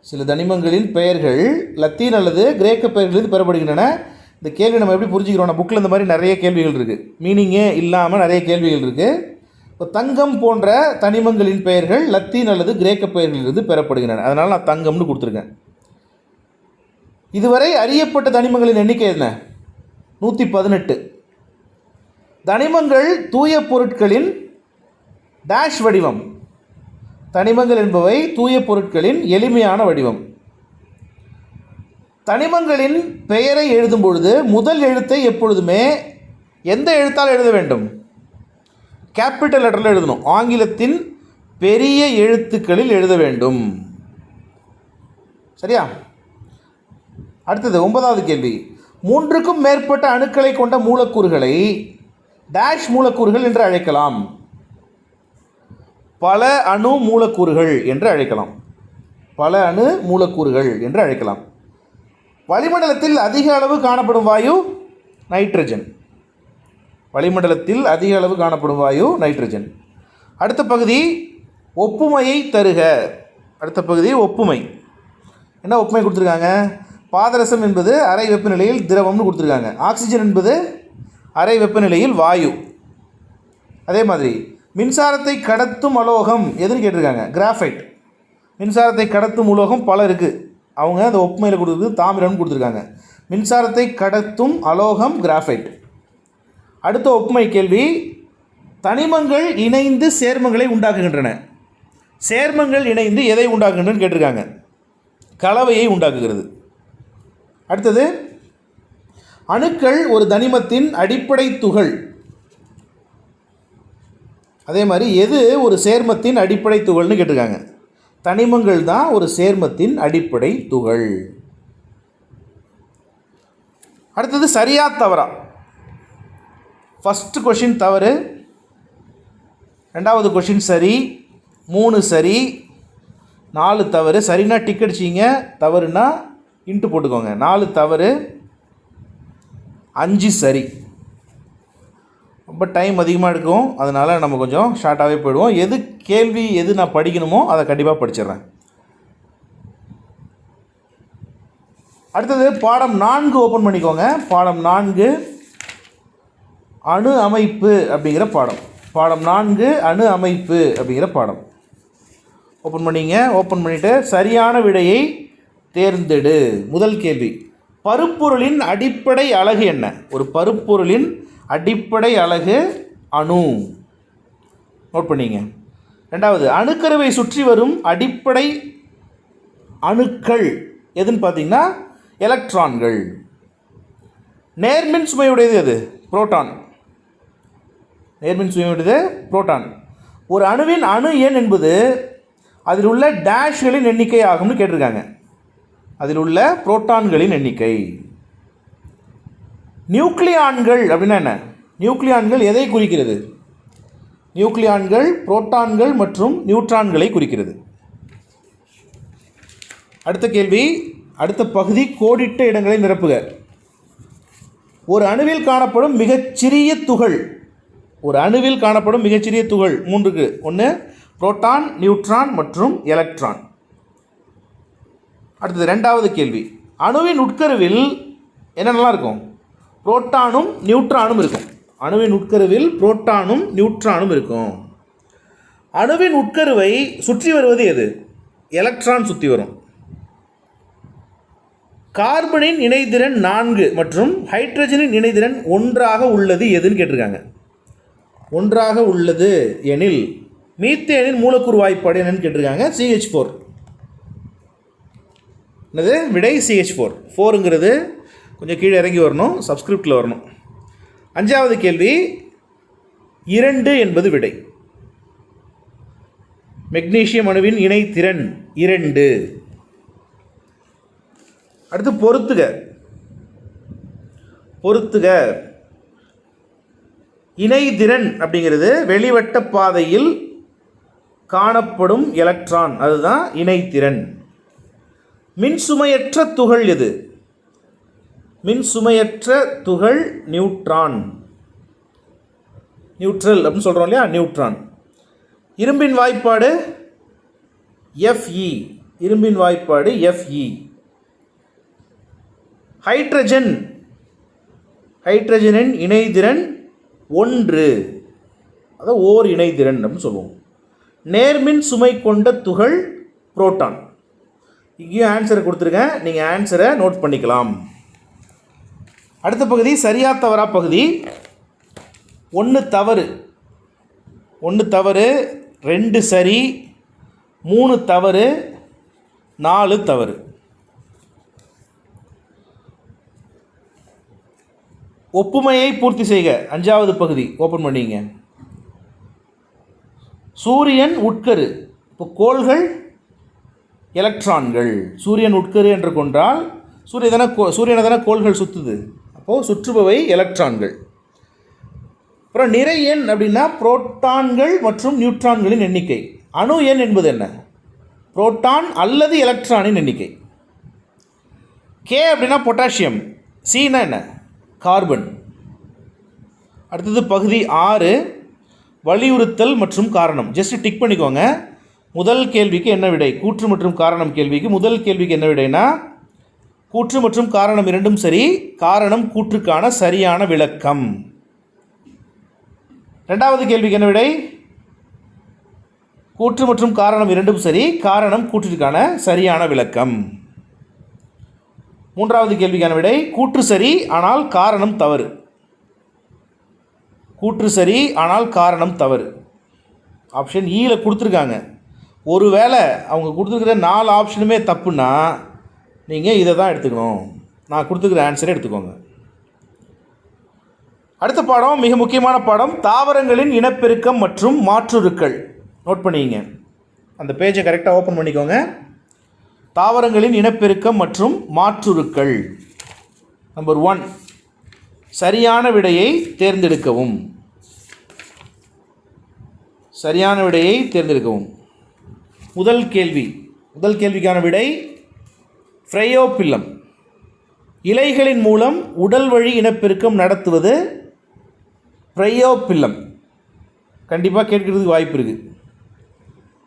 சில தனிமங்களின் பெயர்கள் லத்தீன் அல்லது கிரேக்க பெயர்களிலிருந்து பெறப்படுகின்றன. இந்த கேள்வி நம்ம எப்படி புரிஞ்சுக்கிறோம்? புக்கில் இந்த மாதிரி நிறைய கேள்விகள் இருக்குது, மீனிங்கே இல்லாமல் நிறைய கேள்விகள் இருக்குது. இப்போ தங்கம் போன்ற தனிமங்களின் பெயர்கள் லத்தீன் அல்லது கிரேக்க பெயர்களிலிருந்து பெறப்படுகின்றன. அதனால் நான் தங்கம்னு கொடுத்துருக்கேன். இதுவரை அறியப்பட்ட தனிமங்களின் எண்ணிக்கை என்ன? 118. தனிமங்கள் தூய பொருட்களின் டேஷ் வடிவம். தனிமங்கள் என்பவை தூய பொருட்களின் எளிமையான வடிவம். தனிமங்களின் பெயரை எழுதும் பொழுது முதல் எழுத்தை எப்பொழுதுமே எந்த எழுத்தால் எழுத வேண்டும்? கேபிட்டல் லெட்டரில் எழுதணும். ஆங்கிலத்தின் பெரிய எழுத்துக்களில் எழுத வேண்டும். சரியா? அடுத்தது 9வது கேள்வி, 3க்கும் மேற்பட்ட அணுக்களை கொண்ட மூலக்கூறுகளை டேஷ் மூலக்கூறுகள் என்று அழைக்கலாம். பல அணு மூலக்கூறுகள் என்று அழைக்கலாம். பல அணு மூலக்கூறுகள் என்று அழைக்கலாம். வளிமண்டலத்தில் அதிக அளவு காணப்படும் வாயு நைட்ரஜன். வளிமண்டலத்தில் அதிக அளவு காணப்படும் வாயு நைட்ரஜன். அடுத்த பகுதி ஒப்புமையை தருக. அடுத்த பகுதி ஒப்புமை. என்ன ஒப்புமை கொடுத்துருக்காங்க? பாதரசம் என்பது அறை வெப்பநிலையில் திரவம்னு கொடுத்துருக்காங்க. ஆக்சிஜன் என்பது அறை வெப்பநிலையில் வாயு. அதே மாதிரி மின்சாரத்தை கடத்தும் அலோகம் எதுன்னு கேட்டிருக்காங்க? கிராஃபைட். மின்சாரத்தை கடத்தும் உலோகம் பல இருக்குது. அவங்க அந்த ஒப்புமையில் கொடுக்குறது தாமிரம்னு கொடுத்துருக்காங்க. மின்சாரத்தை கடத்தும் அலோகம் கிராஃபைட். அடுத்த ஒப்புமை கேள்வி, தனிமங்கள் இணைந்து சேர்மங்களை உண்டாக்குகின்றன. சேர்மங்கள் இணைந்து எதை உண்டாக்குகின்றன கேட்டிருக்காங்க? கலவையை உண்டாக்குகிறது. அடுத்தது, அணுக்கள் ஒரு தனிமத்தின் அடிப்படை துகள். அதே மாதிரி எது ஒரு சேர்மத்தின் அடிப்படை துகள்னு கேட்டிருக்காங்க? தனிமங்கள் தான் ஒரு சேர்மத்தின் அடிப்படை துகள். அடுத்தது சரியா தவறா? ஃபஸ்ட்டு கொஷின் தவறு, 2வது கொஷின் சரி, 3 சரி, 4 தவறு. சரினா டிக் அடிச்சிங்க, தவறுனா இன்ட்டு போட்டுக்கோங்க. 4 தவறு, 5 சரி. ரொம்ப டைம் அதிகமாக எடுக்கும், அதனால் நம்ம கொஞ்சம் ஷார்ட்டாகவே போயிடுவோம். எது கேள்வி எது நான் படிக்கணுமோ அதை கண்டிப்பாக படிச்சிடுறேன். அடுத்தது பாடம் 4 ஓப்பன் பண்ணிக்கோங்க. பாடம் 4 அணு அமைப்பு அப்படிங்கிற பாடம். பாடம் 4 அணு அமைப்பு அப்படிங்கிற பாடம் ஓப்பன் பண்ணிங்க. ஓப்பன் பண்ணிவிட்டு சரியான விடையை தேர்ந்தெடு. முதல் கேள்வி, பருப்பொருளின் அடிப்படை அலகு என்ன? ஒரு பருப்பொருளின் அடிப்படை அலகு அணு. நோட் பண்ணிங்க. ரெண்டாவது, அணுக்கருவை சுற்றி வரும் அடிப்படை அணுக்கள் எதுன்னு பார்த்தீங்கன்னா எலக்ட்ரான்கள். நேர்மின் சுமையுடையது எது? புரோட்டான். நேர்மின் சுமையுடையது புரோட்டான். ஒரு அணுவின் அணு எண் என்பது அதில் உள்ள டேஷ்களின் எண்ணிக்கை ஆகும்னு கேட்டிருக்காங்க. அதில் உள்ள புரோட்டான்களின் எண்ணிக்கை. நியூக்ளியான்கள் அப்படின்னா என்ன? நியூக்ளியான்கள் எதை குறிக்கிறது? நியூக்ளியான்கள் புரோட்டான்கள் மற்றும் நியூட்ரான்களை குறிக்கிறது. அடுத்த கேள்வி, அடுத்த பகுதி, கோடிட்ட இடங்களை நிரப்புக. ஒரு அணுவில் காணப்படும் மிகச்சிறிய துகள். ஒரு அணுவில் காணப்படும் மிகச்சிறிய துகள் 3க்கு. 1 புரோட்டான், நியூட்ரான் மற்றும் எலக்ட்ரான். அடுத்தது ரெண்டாவது கேள்வி, அணுவின் உட்கருவில் என்னென்னலாம் இருக்கும்? புரோட்டானும் நியூட்ரானும் இருக்கும். அணுவின் உட்கருவில் புரோட்டானும் நியூட்ரானும் இருக்கும். அணுவின் உட்கருவை சுற்றி வருவது எது? எலக்ட்ரான் சுற்றி வரும். கார்பனின் இணைதிறன் 4 மற்றும் ஹைட்ரஜனின் இணைதிறன் 1 உள்ளது எதுன்னு கேட்டிருக்காங்க. 1 உள்ளது எனில் மீத்தேனின் மூலக்கூறு வாய்ப்பாடு என்னன்னு கேட்டிருக்காங்க. CH4. என்னது விடை? CH4. 4ங்கிறது கொஞ்சம் கீழே இறங்கி வரணும், சப்ஸ்கிரிப்டில் வரணும். 5வது கேள்வி, 2 என்பது விடை. மெக்னீசியம் அணுவின் இணைத்திறன் 2. அடுத்து பொறுத்துக. பொறுத்துக. இணைதிறன் அப்படிங்கிறது வெளிவட்ட பாதையில் காணப்படும் எலக்ட்ரான், அதுதான் இணைத்திறன். மின்சுமையற்ற துகள் எது? மின்சுமையற்ற துகள் நியூட்ரான். நியூட்ரல் அப்படின்னு சொல்கிறோம் இல்லையா, நியூட்ரான். இரும்பின் வாய்ப்பாடு Fe. இரும்பின் வாய்ப்பாடு Fe. ஹைட்ரஜன். ஹைட்ரஜனின் இணைதிறன் 1, அதை ஓர் இணைதிறன் அப்படின்னு சொல்லுவோம். நேர்மின் சுமை கொண்ட துகள் புரோட்டான். இங்கேயும் ஆன்சரை கொடுத்துருக்கேன், நீங்கள் ஆன்சரை நோட் பண்ணிக்கலாம். அடுத்த பகுதி சரியா தவறா பகுதி. 1 தவறு, 1 தவறு, 2 சரி, 3 தவறு, 4 தவறு. ஒப்புமையை பூர்த்தி செய்க. 5வது பகுதி ஓப்பன் பண்ணிங்க. சூரியன் உட்கரு. இப்போ கோள்கள் எலக்ட்ரான்கள். சூரியன் உட்கரு என்று கொண்டால் சூரியனை தானே கோள்கள் சுற்றுது. அப்போது சுற்றுபவை எலக்ட்ரான்கள். அப்புறம் நிறை எண் அப்படின்னா புரோட்டான்கள் மற்றும் நியூட்ரான்களின் எண்ணிக்கை. அணு எண் என்பது என்ன? புரோட்டான் அல்லது எலக்ட்ரானின் எண்ணிக்கை. கே அப்படின்னா பொட்டாசியம். சீனா என்ன? கார்பன். அடுத்தது பகுதி 6 வலியுறுத்தல் மற்றும் காரணம். ஜஸ்ட் டிக் பண்ணிக்கோங்க. முதல் கேள்விக்கு என்ன விடை? கூற்று மற்றும் காரணம் கேள்விக்கு முதல் கேள்விக்கு என்ன விடைனா கூற்று மற்றும் காரணம் இரண்டும் சரி, காரணம் கூற்றுக்கான சரியான விளக்கம். ரெண்டாவது கேள்விக்கு என்ன விடை? கூற்று மற்றும் காரணம் இரண்டும் சரி, காரணம் கூற்றிற்கான சரியான விளக்கம். மூன்றாவது கேள்விக்கான விடை கூற்று சரி ஆனால் காரணம் தவறு. கூற்று சரி ஆனால் காரணம் தவறு. ஆப்ஷன் ஈல கொடுத்துருக்காங்க. ஒருவேளை அவங்க கொடுத்துருக்கிற 4 ஆப்ஷனுமே தப்புன்னா நீங்கள் இதை தான் எடுத்துக்கணும். நான் கொடுத்துருக்கிற ஆன்சரை எடுத்துக்கோங்க. அடுத்த பாடம் மிக முக்கியமான பாடம், தாவரங்களின் இனப்பெருக்கம் மற்றும் மாற்றுருக்கள். நோட் பண்ணிங்க. அந்த பேஜை கரெக்டாக ஓப்பன் பண்ணிக்கோங்க. தாவரங்களின் இனப்பெருக்கம் மற்றும் மாற்றுருக்கள். நம்பர் 1, சரியான விடையை தேர்ந்தெடுக்கவும். சரியான விடையை தேர்ந்தெடுக்கவும். முதல் கேள்வி, முதல் கேள்விக்கான விடை ஃப்ரையோபில்லம். இலைகளின் மூலம் உடல் வழி இனப்பெருக்கம் நடத்துவது ஃப்ரையோபில்லம். கண்டிப்பாக கேட்கறதுக்கு வாய்ப்பு இருக்குது.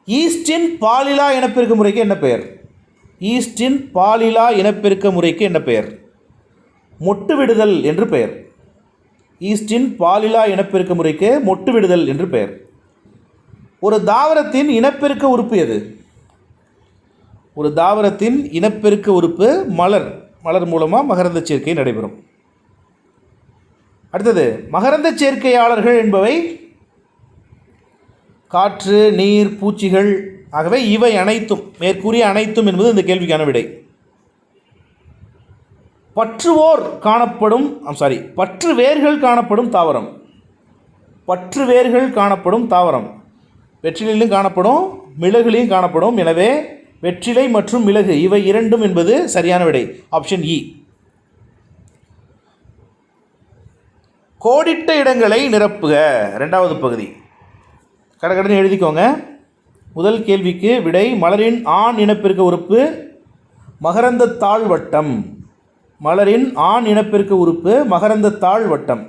ஈஸ்டின் பாலிலா இனப்பெருக்க முறைக்கு என்ன பெயர்? ஈஸ்டின் பாலிலா இனப்பெருக்க முறைக்கு என்ன பெயர்? மொட்டு விடுதல் என்று பெயர். ஈஸ்டின் பாலிலா இனப்பெருக்க முறைக்கு மொட்டு விடுதல் என்று பெயர். ஒரு தாவரத்தின் இனப்பெருக்க உறுப்பு எது? ஒரு தாவரத்தின் இனப்பெருக்க உறுப்பு மலர். மலர் மூலமாக மகரந்த சேர்க்கை நடைபெறும். அடுத்தது, மகரந்த சேர்க்கையாளர்கள் என்பவை காற்று, நீர், பூச்சிகள். ஆகவே இவை அனைத்தும், மேற்கூறிய அனைத்தும் என்பது இந்த கேள்விக்கான விடை. பற்று வேர்கள் காணப்படும் தாவரம். பற்று வேர்கள் காணப்படும் தாவரம் வெற்றிலையிலும் காணப்படும், மிளகுலையும் காணப்படும். எனவே வெற்றிலை மற்றும் மிளகு இவை இரண்டும் என்பது சரியான விடை. ஆப்ஷன் இ. கோடிட்ட இடங்களை நிரப்புக. இரண்டாவது பகுதி கடகடன்னு எழுதிக்கோங்க. முதல் கேள்விக்கு விடை மலரின் ஆண் இனப்பெருக்க உறுப்பு மகரந்த தாழ்வட்டம். மலரின் ஆண் இனப்பெருக்க உறுப்பு மகரந்த தாழ்வட்டம்.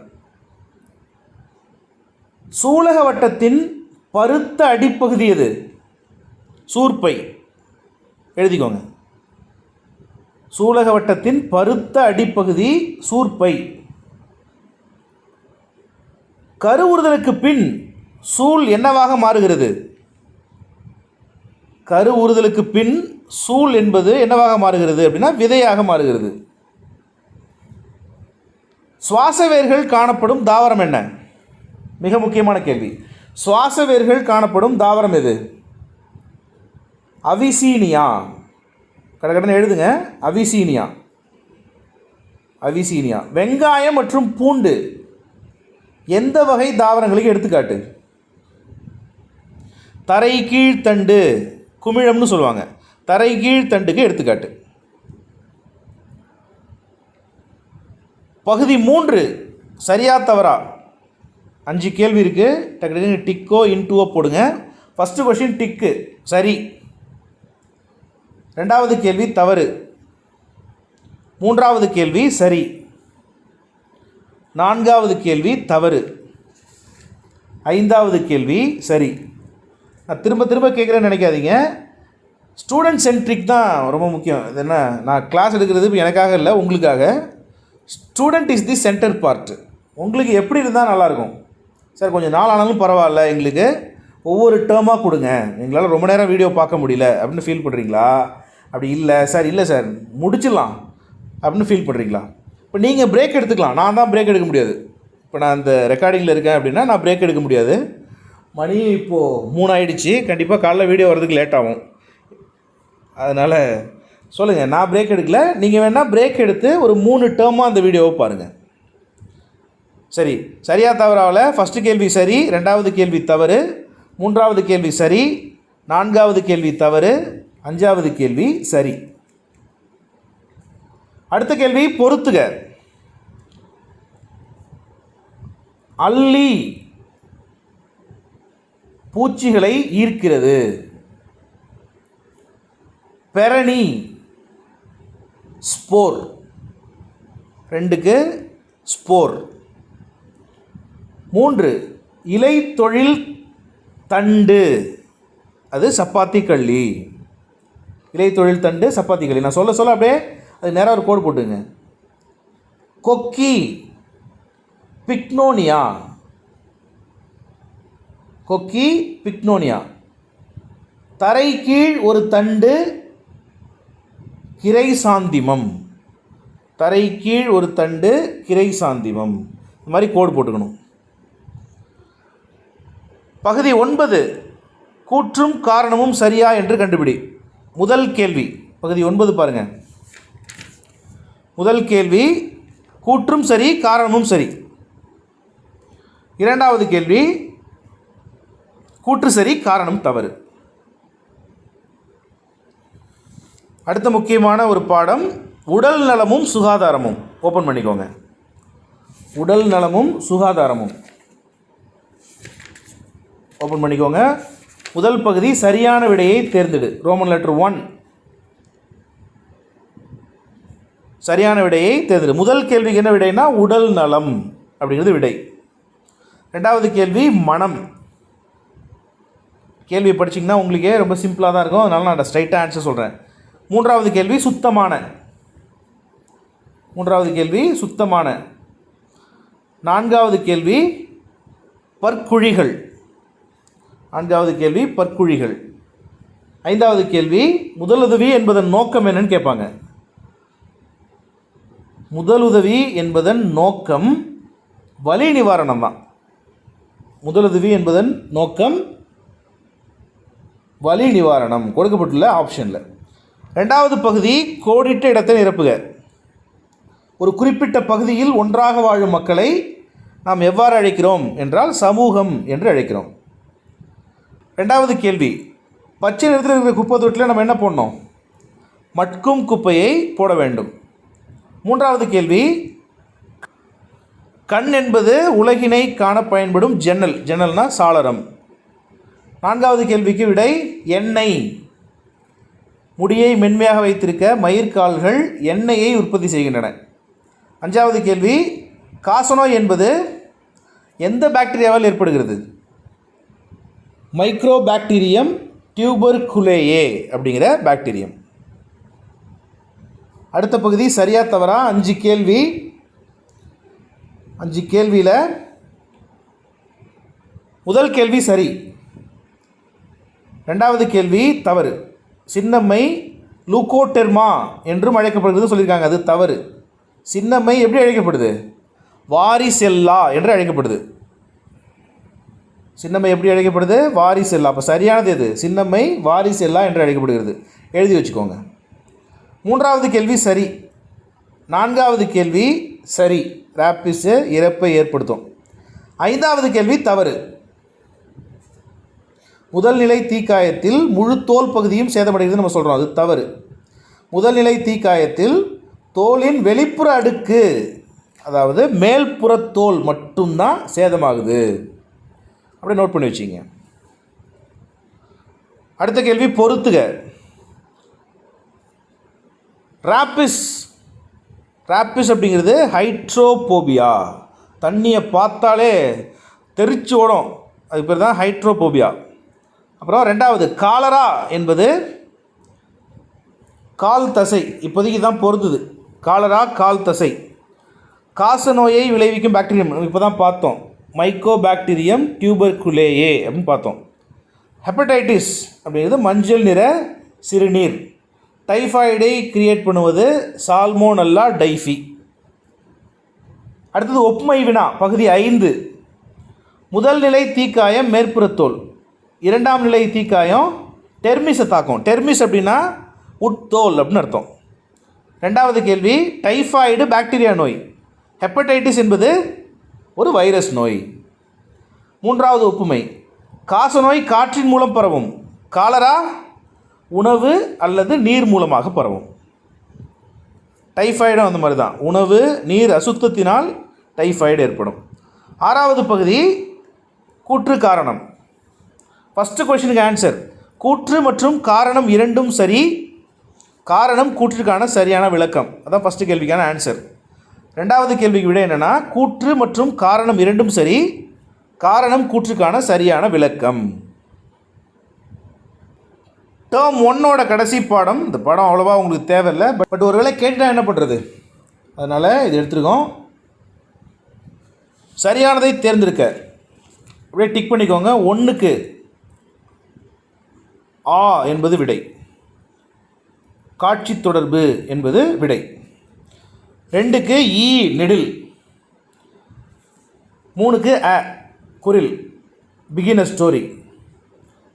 சூலக வட்டத்தின் பருத்த அடிப்பகுதி எது? சூர்ப்பை. எழுதிக்கோங்க. சூலக வட்டத்தின் பருத்த அடிப்பகுதி சூர்ப்பை. கருவுறுதலுக்கு பின் சூல் என்னவாக மாறுகிறது? கருவுறுதலுக்கு பின் சூல் என்பது என்னவாக மாறுகிறது அப்படின்னா விதையாக மாறுகிறது. சுவாச வேர்கள் காணப்படும் தாவரம் என்ன? மிக முக்கியமான கேள்வி. சுவாச வேர்கள் காணப்படும் தாவரம் எது? அவிசீனியா. கடகடன்னு எழுதுங்க. அவிசீனியா. அவிசீனியா. வெங்காயம் மற்றும் பூண்டு எந்த வகை தாவரங்களுக்கு எடுத்துக்காட்டு? தரை கீழ்த்தண்டு, குமிழம்னு சொல்லுவாங்க. தரை கீழ்த்தண்டுக்கு எடுத்துக்காட்டு. பகுதி 3 சரியா தவறா? 5 கேள்வி இருக்குது. டக்கு டிக்கோ இன்டூவோ போடுங்க. ஃபஸ்ட்டு கொஷின் டிக்கு சரி, ரெண்டாவது கேள்வி தவறு, மூன்றாவது கேள்வி சரி, நான்காவது கேள்வி தவறு, ஐந்தாவது கேள்வி சரி. நான் திரும்ப திரும்ப கேட்குறேன்னு நினைக்காதீங்க. ஸ்டூடெண்ட் சென்ட்ரிக் தான் ரொம்ப முக்கியம். இது என்ன, நான் கிளாஸ் எடுக்கிறது எனக்காக இல்லை, உங்களுக்காக. Student is the centre part. உங்களுக்கு எப்படி இருந்தால் நல்லாயிருக்கும் சார்? கொஞ்சம் நாள் ஆனாலும் பரவாயில்ல, எங்களுக்கு ஒவ்வொரு டேர்மாக கொடுங்க, எங்களால் ரொம்ப நேரம் வீடியோ பார்க்க முடியல அப்படின்னு ஃபீல் பண்ணுறீங்களா? அப்படி இல்லை சார், இல்லை சார் முடிச்சிடலாம் அப்படின்னு ஃபீல் பண்ணுறீங்களா? இப்போ நீங்கள் பிரேக் எடுத்துக்கலாம். நான் தான் பிரேக் எடுக்க முடியாது. இப்போ நான் இந்த ரெக்கார்டிங்கில் இருக்கேன் அப்படின்னா நான் பிரேக் எடுக்க முடியாது. மணி இப்போது 3 ஆகிடுச்சு. கண்டிப்பாக காலைல வீடியோ வரதுக்கு லேட் ஆகும். அதனால் சொல்லுங்கள், நான் பிரேக் எடுக்கல. நீங்கள் வேணால் பிரேக் எடுத்து ஒரு 3 டேர்மாக அந்த வீடியோவை பாருங்கள். சரி, சரியா தவறாவில் ஃபஸ்ட்டு கேள்வி சரி, ரெண்டாவது கேள்வி தவறு, மூன்றாவது கேள்வி சரி, நான்காவது கேள்வி தவறு, அஞ்சாவது கேள்வி சரி. அடுத்த கேள்வி பொறுத்துக. அல்லி பூச்சிகளை ஈர்க்கிறது. பெரணி ஸ்போர். 2க்கு ஸ்போர். 3 இலை தொழில் தண்டு, அது சப்பாத்தி கள்ளி. இலை தொழில் தண்டு சப்பாத்தி கள்ளி. நான் சொல்ல சொல்ல அப்படியே அது நேராக ஒரு கோடு போட்டுங்க. கொக்கி பிக்னோனியா. கொக்கி பிக்னோனியா. தரை கீழ் ஒரு தண்டு கிரைசாந்திமம். தரை கீழ் ஒரு தண்டு கிரைசாந்திமம். இந்த மாதிரி கோடு போட்டுக்கணும். பகுதி 9 கூற்றும் காரணமும் சரியா என்று கண்டுபிடி. முதல் கேள்வி பகுதி 9 பாருங்கள். முதல் கேள்வி கூற்றும் சரி காரணமும் சரி. இரண்டாவது கேள்வி கூற்று சரி காரணம் தவறு. அடுத்த முக்கியமான ஒரு பாடம் உடல் நலமும் சுகாதாரமும். ஓப்பன் பண்ணிக்கோங்க. உடல் நலமும் சுகாதாரமும் ஓப்பன் பண்ணிக்கோங்க. முதல் பகுதி சரியான விடையை தேர்ந்தெடு. ரோமன் லெட்டர் 1 சரியான விடையை தேர்ந்தெடு. முதல் கேள்விக்கு என்ன விடைனா உடல் நலம் அப்படிங்கிறது விடை. ரெண்டாவது கேள்வி மனம். கேள்வி படிச்சிங்கன்னா உங்களுக்கே ரொம்ப சிம்பிளாக தான் இருக்கும், அதனால நான் ஸ்ட்ரைட்டாக ஆன்சர் சொல்கிறேன். மூன்றாவது கேள்வி சுத்தமான. மூன்றாவது கேள்வி சுத்தமான. நான்காவது கேள்வி பற்குழிகள். நான்காவது கேள்வி பற்குழிகள். ஐந்தாவது கேள்வி முதலுதவி என்பதன் நோக்கம் என்னன்னு கேட்பாங்க. முதலுதவி என்பதன் நோக்கம் வலி நிவாரணம் தான். முதலுதவி என்பதன் நோக்கம் வலி நிவாரணம் கொடுக்கப்பட்டுள்ள ஆப்ஷனில். ரெண்டாவது பகுதி கோடிட்ட இடத்தை நிரப்புக. ஒரு குறிப்பிட்ட பகுதியில் ஒன்றாக வாழும் மக்களை நாம் எவ்வாறு அழைக்கிறோம் என்றால் சமூகம் என்று அழைக்கிறோம். ரெண்டாவது கேள்வி பச்சை நிறத்தில் இருக்கிற குப்பை தொட்டியில் நம்ம என்ன போடணும்? மட்கும் குப்பையை போட வேண்டும். மூன்றாவது கேள்வி கண் என்பது உலகினை காண பயன்படும் ஜன்னல். ஜன்னல்னா சாளரம். நான்காவது கேள்விக்கு விடை எண்ணெய். முடியை மென்மையாக வைத்திருக்க மயிர்கால்கள் எண்ணெயை உற்பத்தி செய்கின்றன. அஞ்சாவது கேள்வி காசநோய் என்பது எந்த பாக்டீரியாவால் ஏற்படுகிறது? மைக்ரோபாக்டீரியம் டியூபர்குலேயே அப்படிங்கிற பாக்டீரியம். அடுத்த பகுதி சரியா தவறா 5 கேள்வி. 5 கேள்வியில் முதல் கேள்வி சரி, ரெண்டாவது கேள்வி தவறு. சின்னம்மை லூகோடெர்மா என்றும் அழைக்கப்படுகிறது சொல்லியிருக்காங்க, அது தவறு. சின்னம்மை எப்படி அழைக்கப்படுது? வாரிசெல்லா என்று அழைக்கப்படுது. சின்னம்மை எப்படி அழைக்கப்படுது? வாரிசெல்லா. அப்போ சரியானது எது? சின்னம்மை வாரிசெல்லா என்று அழைக்கப்படுகிறது. எழுதி வச்சுக்கோங்க. மூன்றாவது கேள்வி சரி. நான்காவது கேள்வி சரி, ராப்பிஸு இறப்பை ஏற்படுத்தும். ஐந்தாவது கேள்வி தவறு. முதல்நிலை தீக்காயத்தில் முழு தோல் பகுதியும் சேதமடைகிறது நம்ம சொல்கிறோம், அது தவறு. முதல்நிலை தீக்காயத்தில் தோலின் வெளிப்புற அடுக்கு, அதாவது மேல்புற தோல் மட்டும்தான் சேதமாகுது. அப்படியே நோட் பண்ணி வச்சிங்க. அடுத்த கேள்வி பொறுத்துக. ராப்பிஸ். ராப்பிஸ் அப்படிங்கிறது ஹைட்ரோபோபியா. தண்ணியை பார்த்தாலே தெரிச்சு ஓடும், அதுக்கு பேர் தான் ஹைட்ரோபோபியா. அப்புறம் ரெண்டாவது காலரா என்பது கால் தசை. இப்போதைக்கு தான் பொருந்துது. காலரா கால் தசை. காச நோயை விளைவிக்கும் பாக்டீரியம் இப்போ தான் பார்த்தோம், மைக்கோபாக்டீரியம் டியூபர்குலேயே அப்படின்னு பார்த்தோம். ஹெப்படைட்டிஸ் அப்படிங்கிறது மஞ்சள் நிற சிறுநீர். டைஃபாய்டை கிரியேட் பண்ணுவது சால்மோனல்லா டைஃபி. அடுத்தது ஒப்புமை வினா பகுதி 5. முதல் நிலை தீக்காயம் மேற்புறத்தோல், இரண்டாம் நிலை தீக்காயம் டெர்மிஸை தாக்கும். டெர்மிஸ் அப்படின்னா உட்தோல் அப்படின்னு அர்த்தம். ரெண்டாவது கேள்வி டைஃபாய்டு பாக்டீரியா நோய், ஹெப்படைட்டிஸ் என்பது ஒரு வைரஸ் நோய். மூன்றாவது ஒப்புமை காசநோய் காற்றின் மூலம் பரவும், காலரா உணவு அல்லது நீர் மூலமாக பரவும். டைஃபாய்டும் அந்த மாதிரி தான், உணவு நீர் அசுத்தத்தினால் டைஃபாய்டு ஏற்படும். ஆறாவது பகுதி கூற்று காரணம். ஃபஸ்ட்டு கொஷனுக்கு ஆன்சர் கூற்று மற்றும் காரணம் இரண்டும் சரி, காரணம் கூற்றுக்கான சரியான விளக்கம். அதான் ஃபஸ்ட்டு கேள்விக்கான ஆன்சர். ரெண்டாவது கேள்விக்கு விட என்னென்னா கூற்று மற்றும் காரணம் இரண்டும் சரி, காரணம் கூற்றுக்கான சரியான விளக்கம். டேர்ம் 1ஓட கடைசி பாடம். இந்த பாடம் அவ்வளோவா உங்களுக்கு தேவையில்லை, பட் ஒரு வேளை கேட்டுட்டா என்ன பண்ணுறது, அதனால் இது எடுத்துருக்கோம். சரியானதை தேர்ந்தெடுக்க அப்படியே டிக் பண்ணிக்கோங்க. 1க்கு ஆ என்பது விடை, காட்சி தொடர்பு என்பது விடை. 2க்கு ஈ நெடில், 3க்கு அ குரில் பிகினர் ஸ்டோரி,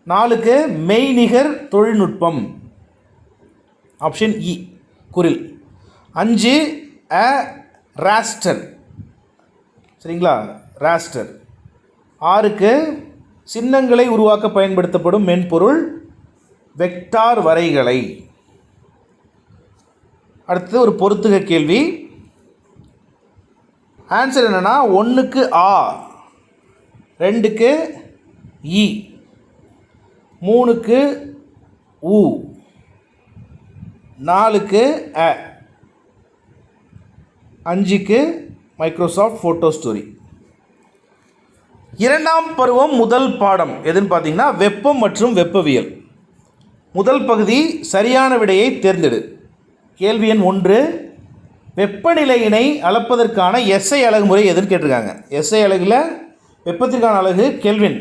4க்கு மெய்நிகர் தொழில்நுட்பம் ஆப்ஷன் இ குரில், 5 அ ராஸ்டர் சரிங்களா ராஸ்டர், 6க்கு சின்னங்களை உருவாக்க பயன்படுத்தப்படும் மென்பொருள் வெக்டார் வரைகலை. அடுத்து ஒரு பொறுத்துக கேள்வி. ஆன்சர் என்னென்னா 1க்கு ஆ, 2க்கு இ, 3க்கு உ, 4க்கு அ, 5க்கு மைக்ரோசாஃப்ட் ஃபோட்டோ ஸ்டோரி. 2ஆம் பருவம் முதல் பாடம் எதுன்னு பார்த்தீங்கன்னா வெப்பம் மற்றும் வெப்பவியல். முதல் பகுதி சரியான விடையை தேர்ந்தெடு. கேள்வி எண் 1, வெப்பநிலையினை அளப்பதற்கான எஸ்ஐ அலகு முறை எதுன்னு கேட்டிருக்காங்க. எஸ்ஐ அலகில் வெப்பத்திற்கான அலகு கெல்வின்.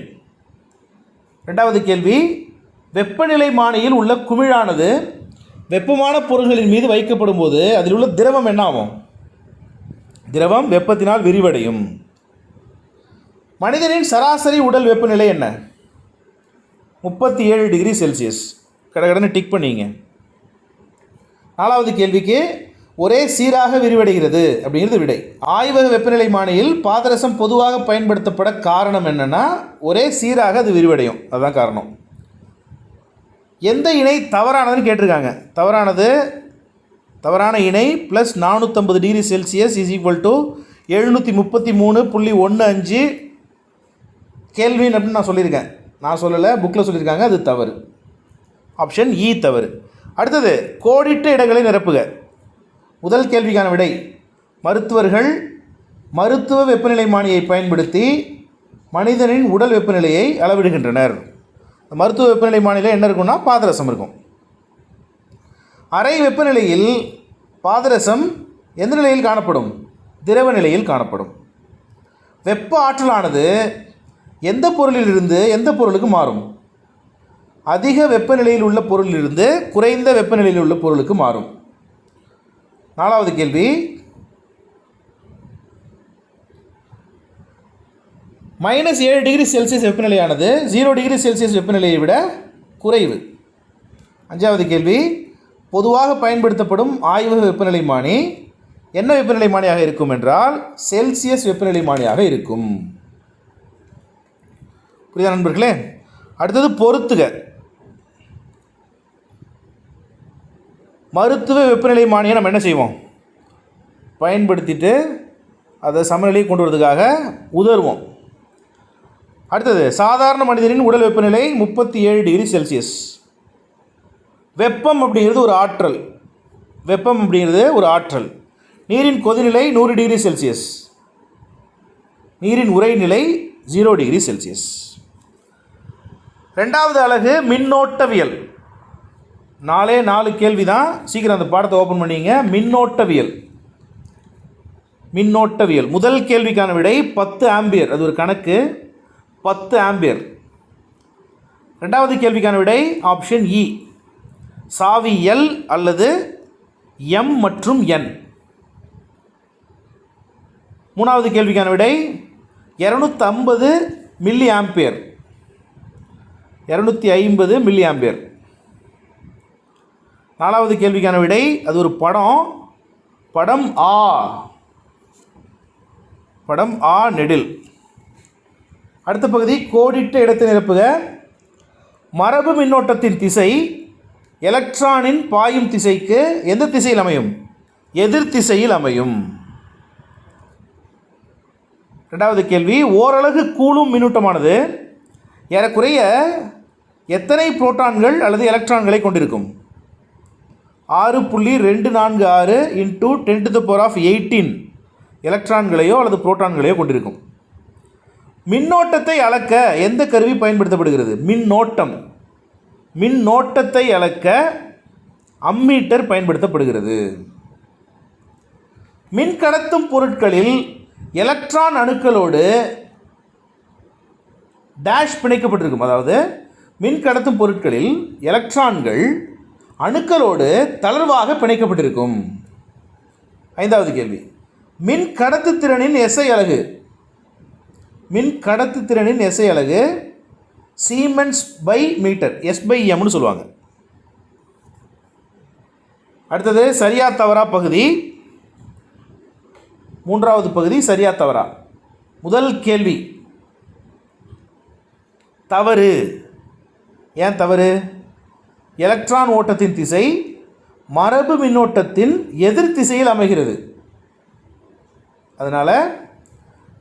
2வது கேள்வி, வெப்பநிலைமானியில் உள்ள குமிழானது வெப்பமான பொருள்களின் மீது வைக்கப்படும் போது அதில் உள்ள திரவம் என்ன ஆகும்? திரவம் வெப்பத்தினால் விரிவடையும். மனிதனின் சராசரி உடல் வெப்பநிலை என்ன? 37 டிகிரி செல்சியஸ். கடகடன்னு டிக் பண்ணிங்க. 4வது கேள்விக்கு, ஒரே சீராக விரிவடைகிறது அப்படிங்கிறது விடை. ஆய்வக வெப்பநிலைமானியில் பாதரசம் பொதுவாக பயன்படுத்தப்பட காரணம் என்னென்னா ஒரே சீராக அது விரிவடையும், அதுதான் காரணம். எந்த இணை தவறானதுன்னு கேட்டிருக்காங்க. தவறான இணை plus 450 degree Celsius is equal to 733.15 கேள்வின் அப்படின்னு நான் சொல்லியிருக்கேன். நான் சொல்லலை, புக்கில் சொல்லியிருக்காங்க, அது தவறு. ஆப்ஷன் இ தவறு. அடுத்தது, கோடிட்ட இடங்களை நிரப்புக. முதல் கேள்விக்கான விடை, மருத்துவர்கள் மருத்துவ வெப்பநிலைமானியை பயன்படுத்தி மனிதனின் உடல் வெப்பநிலையை அளவிடுகின்றனர். மருத்துவ வெப்பநிலைமானியில் என்ன இருக்குன்னா பாதரசம் இருக்கும். அறை வெப்பநிலையில் பாதரசம் எந்த நிலையில் காணப்படும்? திரவ நிலையில் காணப்படும். வெப்ப ஆற்றலானது எந்த பொருளிலிருந்து எந்த பொருளுக்கு மாறும்? அதிக வெப்பநிலையில் உள்ள பொருளிலிருந்து குறைந்த வெப்பநிலையில் உள்ள பொருளுக்கு மாறும். 4வது கேள்வி, -7 டிகிரி செல்சியஸ் வெப்பநிலையானது 0 டிகிரி செல்சியஸ் வெப்பநிலையை விட குறைவு. 5வது கேள்வி, பொதுவாக பயன்படுத்தப்படும் ஆய்வக வெப்பநிலைமானி என்ன வெப்பநிலைமானியாக இருக்கும் என்றால் செல்சியஸ் வெப்பநிலைமானியாக இருக்கும். புரியுதா நண்பர்களே? அடுத்தது பொறுத்துக. மருத்துவ வெப்பநிலைமானியை நம்ம என்ன செய்வோம்? பயன்படுத்திட்டு அதை சமநிலையை கொண்டு வரதுக்காக உதறுவோம். அடுத்தது, சாதாரண மனிதனின் உடல் வெப்பநிலை 37 டிகிரி செல்சியஸ். வெப்பம் அப்படிங்கிறது ஒரு ஆற்றல். நீரின் கொதிநிலை 100 டிகிரி செல்சியஸ். நீரின் உறைநிலை 0 டிகிரி செல்சியஸ். 2வது அலகு மின்னோட்டவியல். 4 கேள்வி தான், சீக்கிரம் அந்த பாடத்தை ஓப்பன் பண்ணிங்க. மின்னோட்டவியல் முதல் கேள்விக்கான விடை 10 ஆம்பியர். அது ஒரு கணக்கு, 10 ஆம்பியர். 2வது கேள்விக்கான விடை ஆப்ஷன் இ, சாவி எல் அல்லது எம் மற்றும் என். 3வது கேள்விக்கான விடை 250 மில்லி ஆம்பியர். 250 milli ampere. 4வது கேள்விக்கான விடை, அது ஒரு படம் ஆ நெடில். அடுத்த பகுதி, கோடிட்ட இடத்தை நிரப்புக. மரபு மின்னோட்டத்தின் திசை எலக்ட்ரானின் பாயும் திசைக்கு எந்த திசையில் அமையும்? எதிர் திசையில் அமையும். 2வது கேள்வி, ஓரலகு கூலும் மின்னூட்டமானது ஏறக்குறைய எத்தனை புரோட்டான்கள் அல்லது எலக்ட்ரான்களை கொண்டிருக்கும்? 6.246 × 10⁻18 எலக்ட்ரான்களையோ அல்லது புரோட்டான்களையோ கொண்டிருக்கும். மின்னோட்டத்தை அளக்க எந்த கருவி பயன்படுத்தப்படுகிறது? மின்னோட்டத்தை அளக்க அம்மீட்டர் பயன்படுத்தப்படுகிறது. மின்கடத்தும் பொருட்களில் எலக்ட்ரான் அணுக்களோடு டேஷ் பிணைக்கப்பட்டிருக்கும். அதாவது மின்கடத்தும் பொருட்களில் எலக்ட்ரான்கள் அணுக்களோடு தளர்வாக பிணைக்கப்பட்டிருக்கும். 5வது கேள்வி, மின் கடத்துத்திறனின் எஸ்ஐ அலகு சீமென்ஸ் பை மீட்டர், S/Mன்னு சொல்லுவாங்க. அடுத்தது, சரியா தவறா பகுதி. 3வது பகுதி, சரியா தவறா. முதல் கேள்வி தவறு. ஏன் தவறு? எலக்ட்ரான் ஓட்டத்தின் திசை மரபு மின்னோட்டத்தின் எதிர் திசையில் அமைகிறது. அதனால்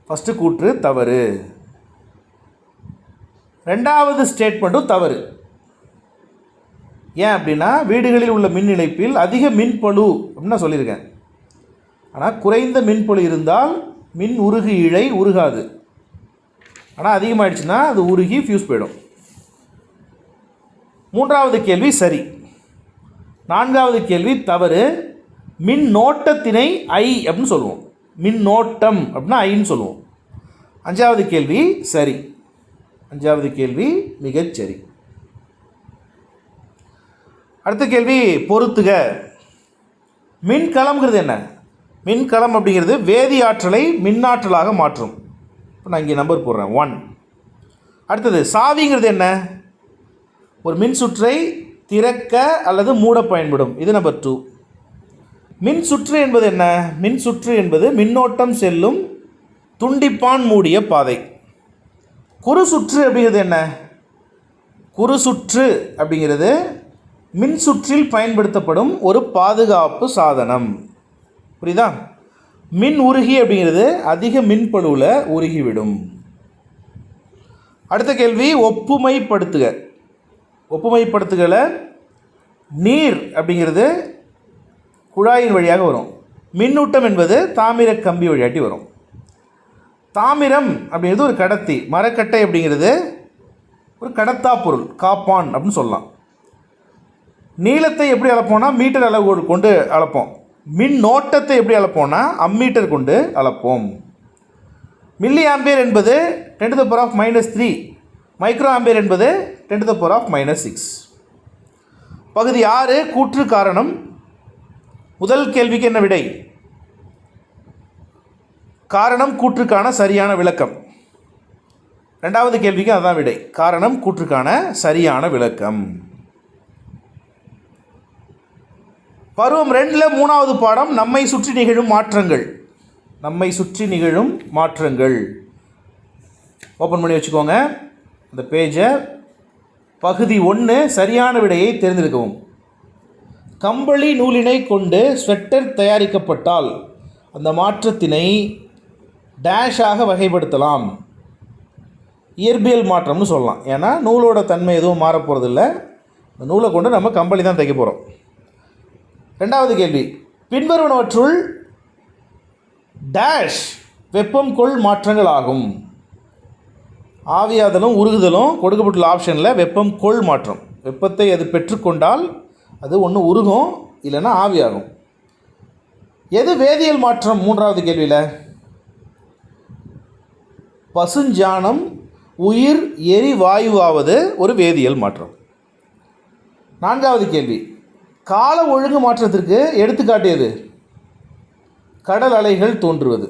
ஃபஸ்ட்டு கூற்று தவறு. 2வது ஸ்டேட்மெண்ட்டும் தவறு. ஏன் அப்படின்னா வீடுகளில் உள்ள மின் இணைப்பில் அதிக மின்பளு அப்படின்னு நான் சொல்லியிருக்கேன். ஆனால் குறைந்த மின்பளு இருந்தால் மின் உருகு இழை உருகாது. ஆனால் அதிகமாகிடுச்சுன்னா அது உருகி ஃபியூஸ் போயிடும். மூன்றாவது கேள்வி சரி. நான்காவது கேள்வி தவறு. மின்னோட்டத்தினை ஐ அப்படின்னு சொல்லுவோம். மின்னோட்டம் அப்படின்னா ஐன்னு சொல்லுவோம். அஞ்சாவது கேள்வி சரி. அஞ்சாவது கேள்வி மிகச்சரி. அடுத்த கேள்வி பொறுத்துக. மின்கலம்ங்கிறது என்ன? மின்கலம் அப்படிங்கிறது வேதி ஆற்றலை மின்னாற்றலாக மாற்றும். இப்போ நான் இங்கே நம்பர் போடுறேன் 1. அடுத்தது சாவிங்கிறது என்ன? ஒரு மின் சுற்றை திறக்க அல்லது மூட பயன்படும். இது நம்பர் 2. மின் சுற்று என்பது என்ன? மின் சுற்று என்பது மின்னோட்டம் செல்லும் துண்டிப்பான் மூடிய பாதை. குறு சுற்று அப்படிங்கிறது என்ன? குறு சுற்று அப்படிங்கிறது மின் சுற்றில் பயன்படுத்தப்படும் ஒரு பாதுகாப்பு சாதனம். புரியுதா? மின் உருகி அப்படிங்கிறது அதிக மின்பளுவில் உருகிவிடும். அடுத்த கேள்வி ஒப்புமைப்படுத்துக. ஒப்புமைப்படுத்துகளை நீர் அப்படிங்கிறது குழாயின் வழியாக வரும். மின்னூட்டம் என்பது தாமிர கம்பி வழியாட்டி வரும். தாமிரம் அப்படிங்கிறது ஒரு கடத்தி. மரக்கட்டை அப்படிங்கிறது ஒரு கடத்தா பொருள், காப்பான் அப்படின்னு சொல்லலாம். நீளத்தை எப்படி அளப்போம்னா மீட்டர் அளவு கொண்டு அளப்போம். மின்னோட்டத்தை எப்படி அளப்போம்னா அம்மீட்டர் கொண்டு அளப்போம். மில்லி ஆம்பியர் என்பது 10⁻³ மைக்ரோ ஆம்பியர் என்பது 10⁻⁻6. பகுதி 6 கூற்று காரணம். முதல் கேள்விக்கு என்ன விடை? காரணம் கூற்றுக்கான சரியான விளக்கம். ரெண்டாவது கேள்விக்கு அதுதான் விடை. காரணம் கூற்றுக்கான சரியான விளக்கம். பருவம் 2ல் 3வது பாடம் நம்மை சுற்றி நிகழும் மாற்றங்கள். நம்மை சுற்றி நிகழும் மாற்றங்கள். ஓப்பன் பண்ணி வச்சுக்கோங்க இந்த பேஜை. பகுதி 1 சரியான விடையை தேர்ந்தெடுக்கவும். கம்பளி நூலினை கொண்டு ஸ்வெட்டர் தயாரிக்கப்பட்டால் அந்த மாற்றத்தினை டேஷாக வகைப்படுத்தலாம். இயற்பியல் மாற்றம்னு சொல்லலாம். ஏன்னா நூலோட தன்மை எதுவும் மாறப்போகிறதில்ல. இந்த நூலை கொண்டு நம்ம கம்பளி தான் தைக்க போகிறோம். ரெண்டாவது கேள்வி, பின்வருவனவற்றுள் டேஷ் வெப்பம் கொள் மாற்றங்கள் ஆகும். ஆவியாதலும் உருகுதலும் கொடுக்கப்பட்டுள்ள ஆப்ஷனில் வெப்பம் கொள் மாற்றம். வெப்பத்தை அது பெற்றுக்கொண்டால் அது ஒன்று உருகும், இல்லைன்னா ஆவியாகும். எது வேதியியல் மாற்றம்? மூன்றாவது கேள்வியில் பசுஞ்சாணம் உயிர் எரிவாயுவாவது ஒரு வேதியியல் மாற்றம். நான்காவது கேள்வி, கால ஒழுங்கு மாற்றத்திற்கு எடுத்துக்காட்டு எது? கடல் அலைகள் தோன்றுவது.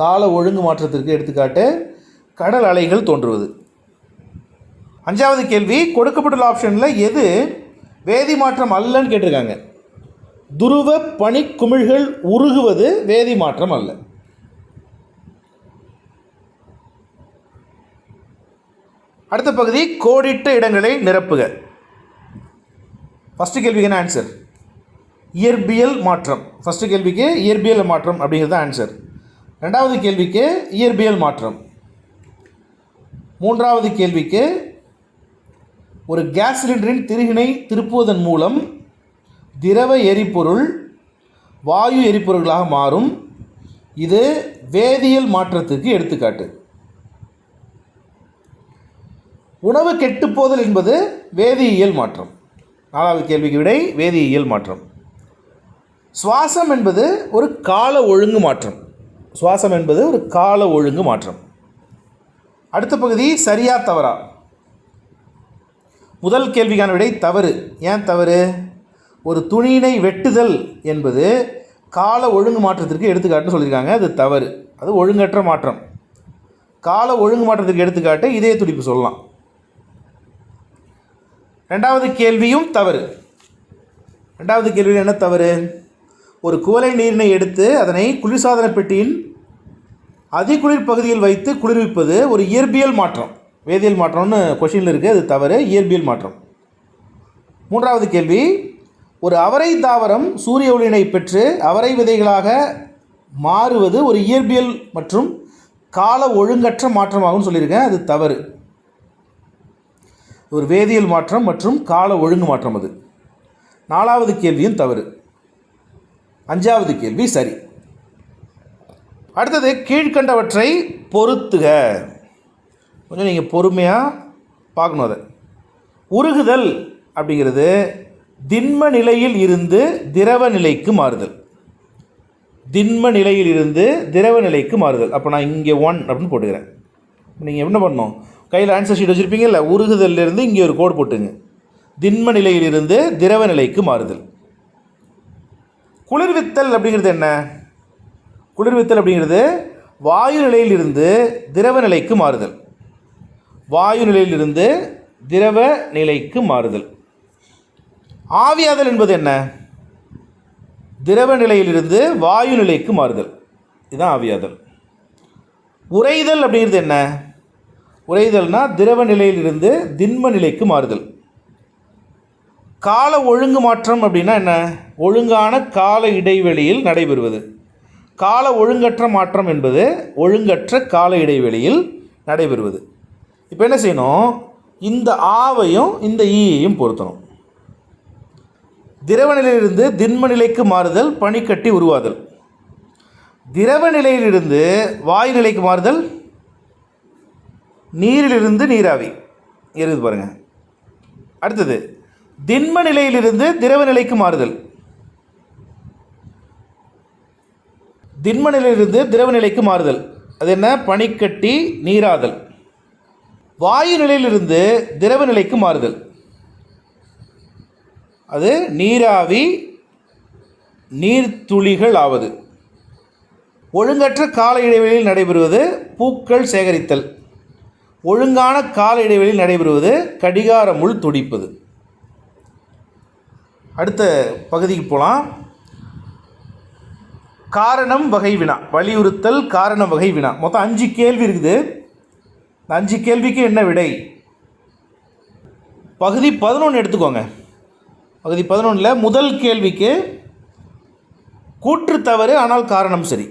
கால ஒழுங்கு மாற்றத்திற்கு எடுத்துக்காட்டு கடல் அலைகள் தோன்றுவது. அஞ்சாவது கேள்வி, கொடுக்கப்பட்டுள்ள ஆப்ஷனில் எது வேதி மாற்றம் அல்லன்னு கேட்டிருக்காங்க. துருவ பனிக்குமிழ்கள் உருகுவது வேதி மாற்றம் அல்ல. அடுத்த பகுதி கோடிட்ட இடங்களை நிரப்புக. ஃபஸ்ட்டு கேள்விக்கு என்ன ஆன்சர்? இயற்பியல் மாற்றம். ஃபஸ்ட்டு கேள்விக்கு இயற்பியல் மாற்றம் அப்படிங்கிறது ஆன்சர். ரெண்டாவது கேள்விக்கு இயற்பியல் மாற்றம். மூன்றாவது கேள்விக்கு ஒரு கேஸ் சிலிண்டரின் திருகினை திருப்புவதன் மூலம் திரவ எரிபொருள் வாயு எரிபொருள்களாக மாறும். இது வேதியியல் மாற்றத்துக்கு எடுத்துக்காட்டு. உணவு கெட்டுப்போதல் என்பது வேதியியல் மாற்றம். நாலாவது கேள்விக்கு விடை வேதியியல் மாற்றம். சுவாசம் என்பது ஒரு கால ஒழுங்கு மாற்றம். சுவாசம் என்பது ஒரு கால ஒழுங்கு மாற்றம். அடுத்த பகுதி சரியா தவறா. முதல் கேள்விக்கான விடை தவறு. ஏன் தவறு? ஒரு துணியினை வெட்டுதல் என்பது கால ஒழுங்கு மாற்றத்திற்கு எடுத்துக்காட்டுன்னு சொல்லியிருக்காங்க. அது தவறு. அது ஒழுங்கற்ற மாற்றம். கால ஒழுங்கு மாற்றத்திற்கு எடுத்துக்காட்டு இதய துடிப்பு சொல்லலாம். ரெண்டாவது கேள்வியும் தவறு. ரெண்டாவது கேள்வியில் என்ன தவறு? ஒரு குவளை நீரினை எடுத்து அதனை குளிர்சாதன பெட்டியின் அதிகுளிர் பகுதியில் வைத்து குளிர்விப்பது ஒரு இயற்பியல் மாற்றம். வேதியியல் மாற்றம்னு கொஷினில் இருக்குது, அது தவறு. இயற்பியல் மாற்றம். மூன்றாவது கேள்வி, ஒரு அவரை தாவரம் சூரிய ஒளியினை பெற்று அவரை விதைகளாக மாறுவது ஒரு இயற்பியல் மற்றும் கால ஒழுங்கற்ற மாற்றமாகும் சொல்லியிருக்கேன், அது தவறு. ஒரு வேதியியல் மாற்றம் மற்றும் கால ஒழுங்கு மாற்றம். அது 4வது கேள்வியும் தவறு. 5வது கேள்வி சரி. அடுத்தது கீழ்கண்டவற்றை பொருத்துக. கொஞ்சம் நீங்கள் பொறுமையாக பார்க்கணும். அதை உருகுதல் அப்படிங்கிறது திண்ம நிலையில் இருந்து திரவ நிலைக்கு மாறுதல். திண்ம நிலையில் இருந்து திரவ நிலைக்கு மாறுதல். அப்போ நான் இங்கே 1 அப்படின்னு போட்டுக்கிறேன். நீங்கள் என்ன பண்ணணும், கையில் ஆன்சர் ஷீட் வச்சுருப்பீங்கல்ல, உருகுதலிருந்து இங்கே ஒரு கோடு போட்டுங்க. திண்ம நிலையிலிருந்து திரவ நிலைக்கு மாறுதல். குளிர்வித்தல் அப்படிங்கிறது என்ன? குளிர்வித்தல் அப்படிங்கிறது வாயு நிலையிலிருந்து திரவ நிலைக்கு மாறுதல். வாயு நிலையிலிருந்து திரவ நிலைக்கு மாறுதல். ஆவியாதல் என்பது என்ன? திரவ நிலையிலிருந்து வாயு நிலைக்கு மாறுதல். இதுதான் ஆவியாதல். உறைதல் அப்படிங்கிறது என்ன? உறைதல்னா திரவ நிலையிலிருந்து திண்ம நிலைக்கு மாறுதல். கால ஒழுங்கு மாற்றம் அப்படின்னா என்ன? ஒழுங்கான கால இடைவெளியில் நடைபெறுவது. கால ஒழுங்கற்ற மாற்றம் என்பது ஒழுங்கற்ற கால இடைவெளியில் நடைபெறுவது. இப்போ என்ன செய்யணும், இந்த ஆவையும் இந்த ஈயையும் பொருத்தணும். திரவ நிலையிலிருந்து திண்ம நிலைக்கு மாறுதல் பனிக்கட்டி உருவாதல். திரவ நிலையிலிருந்து வாயு நிலைக்கு மாறுதல் நீரிலிருந்து நீராவி இருக்குது பாருங்கள். அடுத்தது திண்ம நிலையிலிருந்து திரவ நிலைக்கு மாறுதல். திண்ம நிலையிலிருந்து திரவ நிலைக்கு மாறுதல் அது என்ன? பனிக்கட்டி நீராதல். வாயு நிலையிலிருந்து திரவ நிலைக்கு மாறுதல் அது நீராவி நீர்த்துளிகள் ஆவது. ஒழுங்கற்ற கால இடைவெளியில் நடைபெறுவது பூக்கள் சேகரித்தல். ஒழுங்கான கால இடைவெளியில் நடைபெறுவது கடிகார முள் துடிப்பது. அடுத்த பகுதிக்கு போகலாம். காரணம் வகை வினா. வலியுறுத்தல் காரண வகை வினா. மொத்தம் 5 கேள்வி இருக்குது. இந்த 5 கேள்விக்கு என்ன விடை? பகுதி 11 எடுத்துக்கோங்க. பகுதி 11 முதல் கேள்விக்கு கூற்று தவறு ஆனால் காரணம் சரி.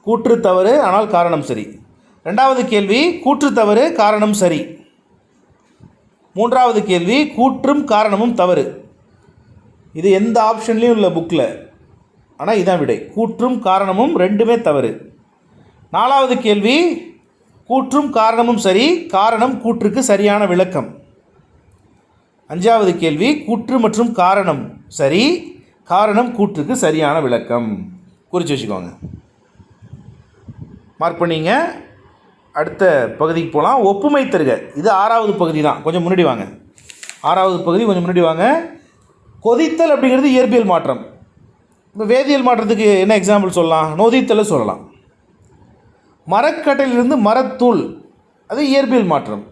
கூற்று தவறு ஆனால் காரணம் சரி. 2வது கேள்வி கூற்று தவறு காரணம் சரி. 3வது கேள்வி கூற்றும் காரணமும் தவறு. இது எந்த ஆப்ஷன்லேயும் இல்லை புக்கில், ஆனால் இதான் விடை. கூற்றும் காரணமும் ரெண்டுமே தவறு. 4வது கேள்வி கூற்றும் காரணமும் சரி, காரணம் கூற்றுக்கு சரியான விளக்கம். 5வது கேள்வி கூற்று மற்றும் காரணம் சரி, காரணம் கூற்றுக்கு சரியான விளக்கம். குறித்து வச்சுக்கோங்க, மார்க் பண்ணிங்க. அடுத்த பகுதிக்கு போகலாம். ஒப்புமை தருக. இது 6வது பகுதி தான். கொஞ்சம் முன்னாடி வாங்க. 6வது பகுதி கொஞ்சம் முன்னாடி வாங்க. கொதித்தல் அப்படிங்கிறது இயற்பியல் மாற்றம். இப்போ வேதியியல் மாற்றத்துக்கு என்ன எக்ஸாம்பிள் சொல்லலாம்? நொதித்தலை சொல்லலாம். மரக்கட்டையிலிருந்து மரத்தூள் அது இயற்பியல் மாற்றம்.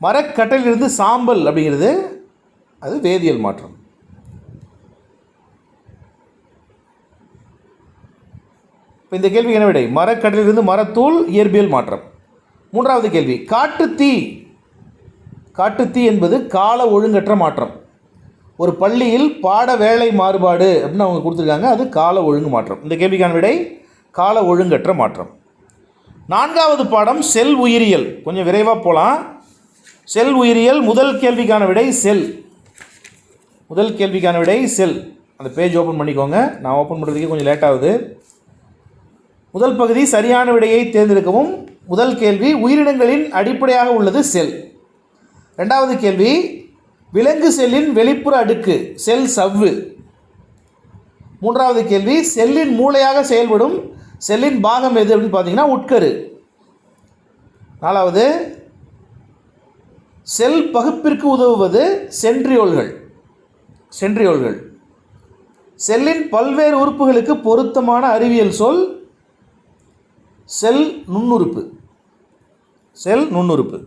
மரக்கட்டையிலிருந்து சாம்பல் அப்படிங்கிறது அது வேதியியல் மாற்றம். இப்போ இந்த கேள்விக்கு என்ன விடை? மரக்கட்டையிலிருந்து மரத்தூள் இயற்பியல் மாற்றம். 3வது கேள்வி காட்டுத்தீ. காட்டுத்தீ என்பது கால ஒழுங்கற்ற மாற்றம். ஒரு பள்ளியில் பாட வேலை மாறுபாடு அப்படின்னு அவங்க கொடுத்துருக்காங்க, அது கால ஒழுங்கு மாற்றம். இந்த கேள்விக்கான விடை கால ஒழுங்கற்ற மாற்றம். 4வது பாடம் செல் உயிரியல். கொஞ்சம் விரைவாக போகலாம். செல் உயிரியல் முதல் கேள்விக்கான விடை செல். முதல் கேள்விக்கான விடை செல். அந்த பேஜ் ஓப்பன் பண்ணிக்கோங்க. நான் ஓப்பன் பண்ணுறதுக்கே கொஞ்சம் லேட் ஆகுது. முதல் பகுதி சரியான விடையை தேர்ந்தெடுக்கவும். முதல் கேள்வி உயிரினங்களின் அடிப்படையாக உள்ளது செல். 2வது கேள்வி விலங்கு செல்லின் வெளிப்புற அடுக்கு செல் சவ்வு. 3வது கேள்வி செல்லின் மூளையாக செயல்படும் செல்லின் பாகம் எது அப்படின்னு பார்த்தீங்கன்னா உட்கரு. 4வது செல் பகுப்பிற்கு உதவுவது சென்ட்ரியோல்கள். சென்ட்ரியோல்கள். செல்லின் பல்வேறு உறுப்புகளுக்கு பொருத்தமான அறிவியல் சொல் செல் நுண்ணுறுப்பு. செல் நுண்ணுறுப்பு.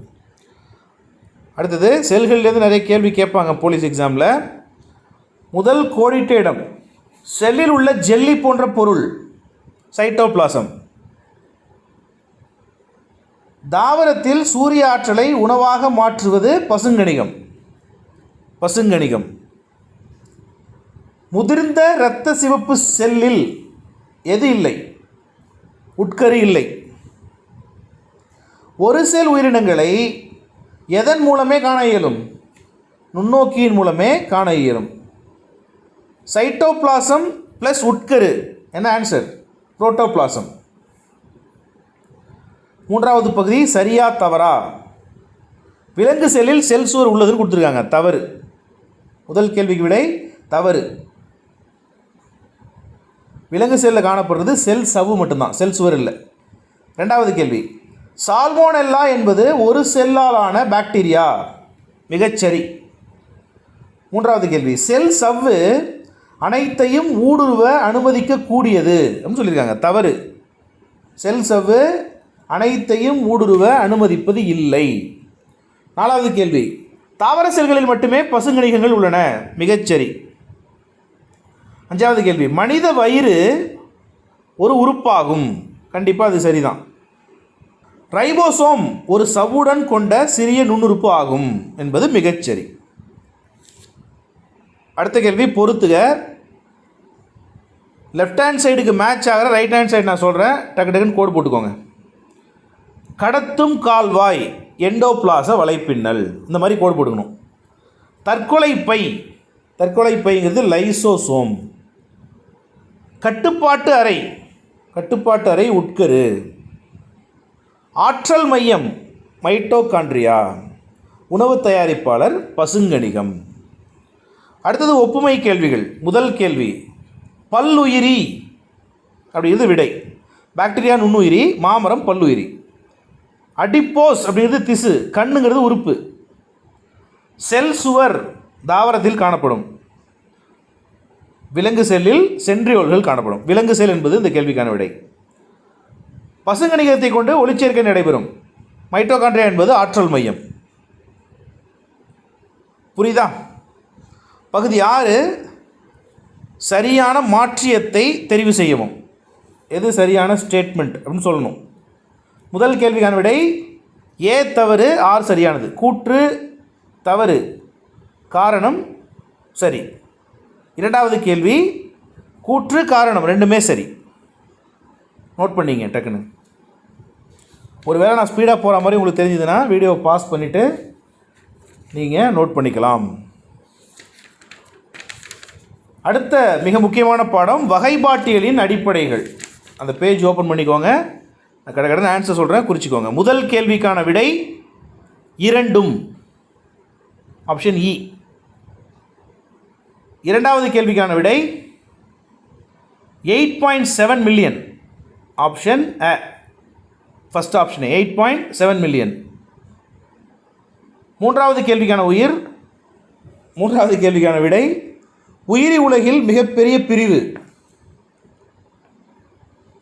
அடுத்தது செல்கள்லேருந்து நிறைய கேள்வி கேட்பாங்க போலீஸ் எக்ஸாமில். முதல் கோடிட்ட இடம் செல்லில் உள்ள ஜெல்லி போன்ற பொருள் சைட்டோபிளாசம். தாவரத்தில் சூரிய ஆற்றலை உணவாக மாற்றுவது பசுங்கணிகம். பசுங்கணிகம். முதிர்ந்த இரத்த சிவப்பு செல்லில் எது இல்லை? உட்கரு இல்லை. ஒரு செல் உயிரினங்களை எதன் மூலமே காண இயலும்? நுண்ணோக்கியின் மூலமே காண இயலும். சைட்டோபிளாசம் ப்ளஸ் உட்கரு என்ன ஆன்சர்? புரோட்டோபிளாசம். மூன்றாவது பகுதி சரியா தவறா? விலங்கு செல்லில் செல் சுவர் உள்ளதுன்னு கொடுத்துருக்காங்க, தவறு. முதல் கேள்விக்கு விடை தவறு. விலங்கு செல்லில் காணப்படுறது செல் சவ்வு மட்டும்தான், செல் சுவர் இல்லை. ரெண்டாவது கேள்வி, சால்மோனெல்லா என்பது ஒரு செல்லாலான பாக்டீரியா. மிகச்சரி. மூன்றாவது கேள்வி, செல் சவ்வு அனைத்தையும் ஊடுருவ அனுமதிக்கக்கூடியது அப்படின்னு சொல்லியிருக்காங்க, தவறு. செல் சவ்வு அனைத்தையும் ஊடுருவ அனுமதிப்பது இல்லை. நாலாவது கேள்வி, தாவர செல்களில் மட்டுமே பசுங்கணிகங்கள் உள்ளன. மிகச்சரி. அஞ்சாவது கேள்வி, மனித வயிறு ஒரு உறுப்பாகும். கண்டிப்பாக அது சரிதான். ரைபோசோம் ஒரு சவ்வுடன் கொண்ட சிறிய நுண்ணுறுப்பு ஆகும் என்பது மிகச்சரி. அடுத்த கேள்வி பொறுத்துக. லெஃப்ட் ஹேண்ட் சைடுக்கு மேட்ச் ஆகிற ரைட் ஹேண்ட் சைடு நான் சொல்கிறேன், டக்கு டக்குன்னு கோடு போட்டுக்கோங்க. கடத்தும் கால்வாய் எண்டோபிளாச வலைப்பின்னல், இந்த மாதிரி கோடு போட்டுக்கணும். தற்கொலை பை, தற்கொலை பைங்கிறது லைசோசோம். கட்டுப்பாட்டு அறை, கட்டுப்பாட்டு அறை உட்கரு. ஆற்றல் மையம் மைட்டோகாண்ட்ரியா. உணவு தயாரிப்பாளர் பசுங்கணிகம். அடுத்தது ஒப்புமை கேள்விகள். முதல் கேள்வி, பல்லுயிரி அப்படிங்கிறது விடை. பாக்டீரியா நுண்ணுயிரி, மாமரம் பல்லுயிரி. அடிப்போஸ் அப்படிங்கிறது திசு, கண்ணுங்கிறது உறுப்பு. செல் சுவர் தாவரத்தில் காணப்படும். விலங்கு செல்லில் சென்ட்ரியோல்கள் காணப்படும். விலங்கு செல் என்பது இந்த கேள்விக்கான விடை. பசுங்கணிகத்தை கொண்டு ஒளிச்சேர்க்கை நடைபெறும். மைட்டோகாண்ட்ரியா என்பது ஆற்றல் மையம். புரியுதா? பகுதி 6, சரியான மாற்றியத்தை தெரிவு செய்யவும். எது சரியான ஸ்டேட்மெண்ட் அப்படின்னு சொல்லணும். முதல் கேள்விக்கான விடை ஏ தவறு, ஆர் சரியானது. கூற்று தவறு, காரணம் சரி. இரண்டாவது கேள்வி கூற்று காரணம் ரெண்டுமே சரி. நோட் பண்ணிங்க டக்குன்னு. ஒருவேளை நான் ஸ்பீடாக போகிற மாதிரி உங்களுக்கு தெரிஞ்சதுன்னா வீடியோவை பாஸ் பண்ணிவிட்டு நீங்கள் நோட் பண்ணிக்கலாம். அடுத்த மிக முக்கியமான பாடம் வகைப்பாட்டியலின் அடிப்படைகள். அந்த பேஜ் ஓப்பன் பண்ணிக்கோங்க. நான் கடை ஆன்சர் சொல்கிறேன், குறிச்சிக்கோங்க. முதல் கேள்விக்கான விடை இரண்டும், ஆப்ஷன் இ. இரண்டாவது கேள்விக்கான விடை 8.7 மில்லியன், ஆப்ஷன் அ. First option 8.7 million. மூன்றாவது கேள்விக்கான விடை உயிரி உலகில் மிகப்பெரிய பிரிவு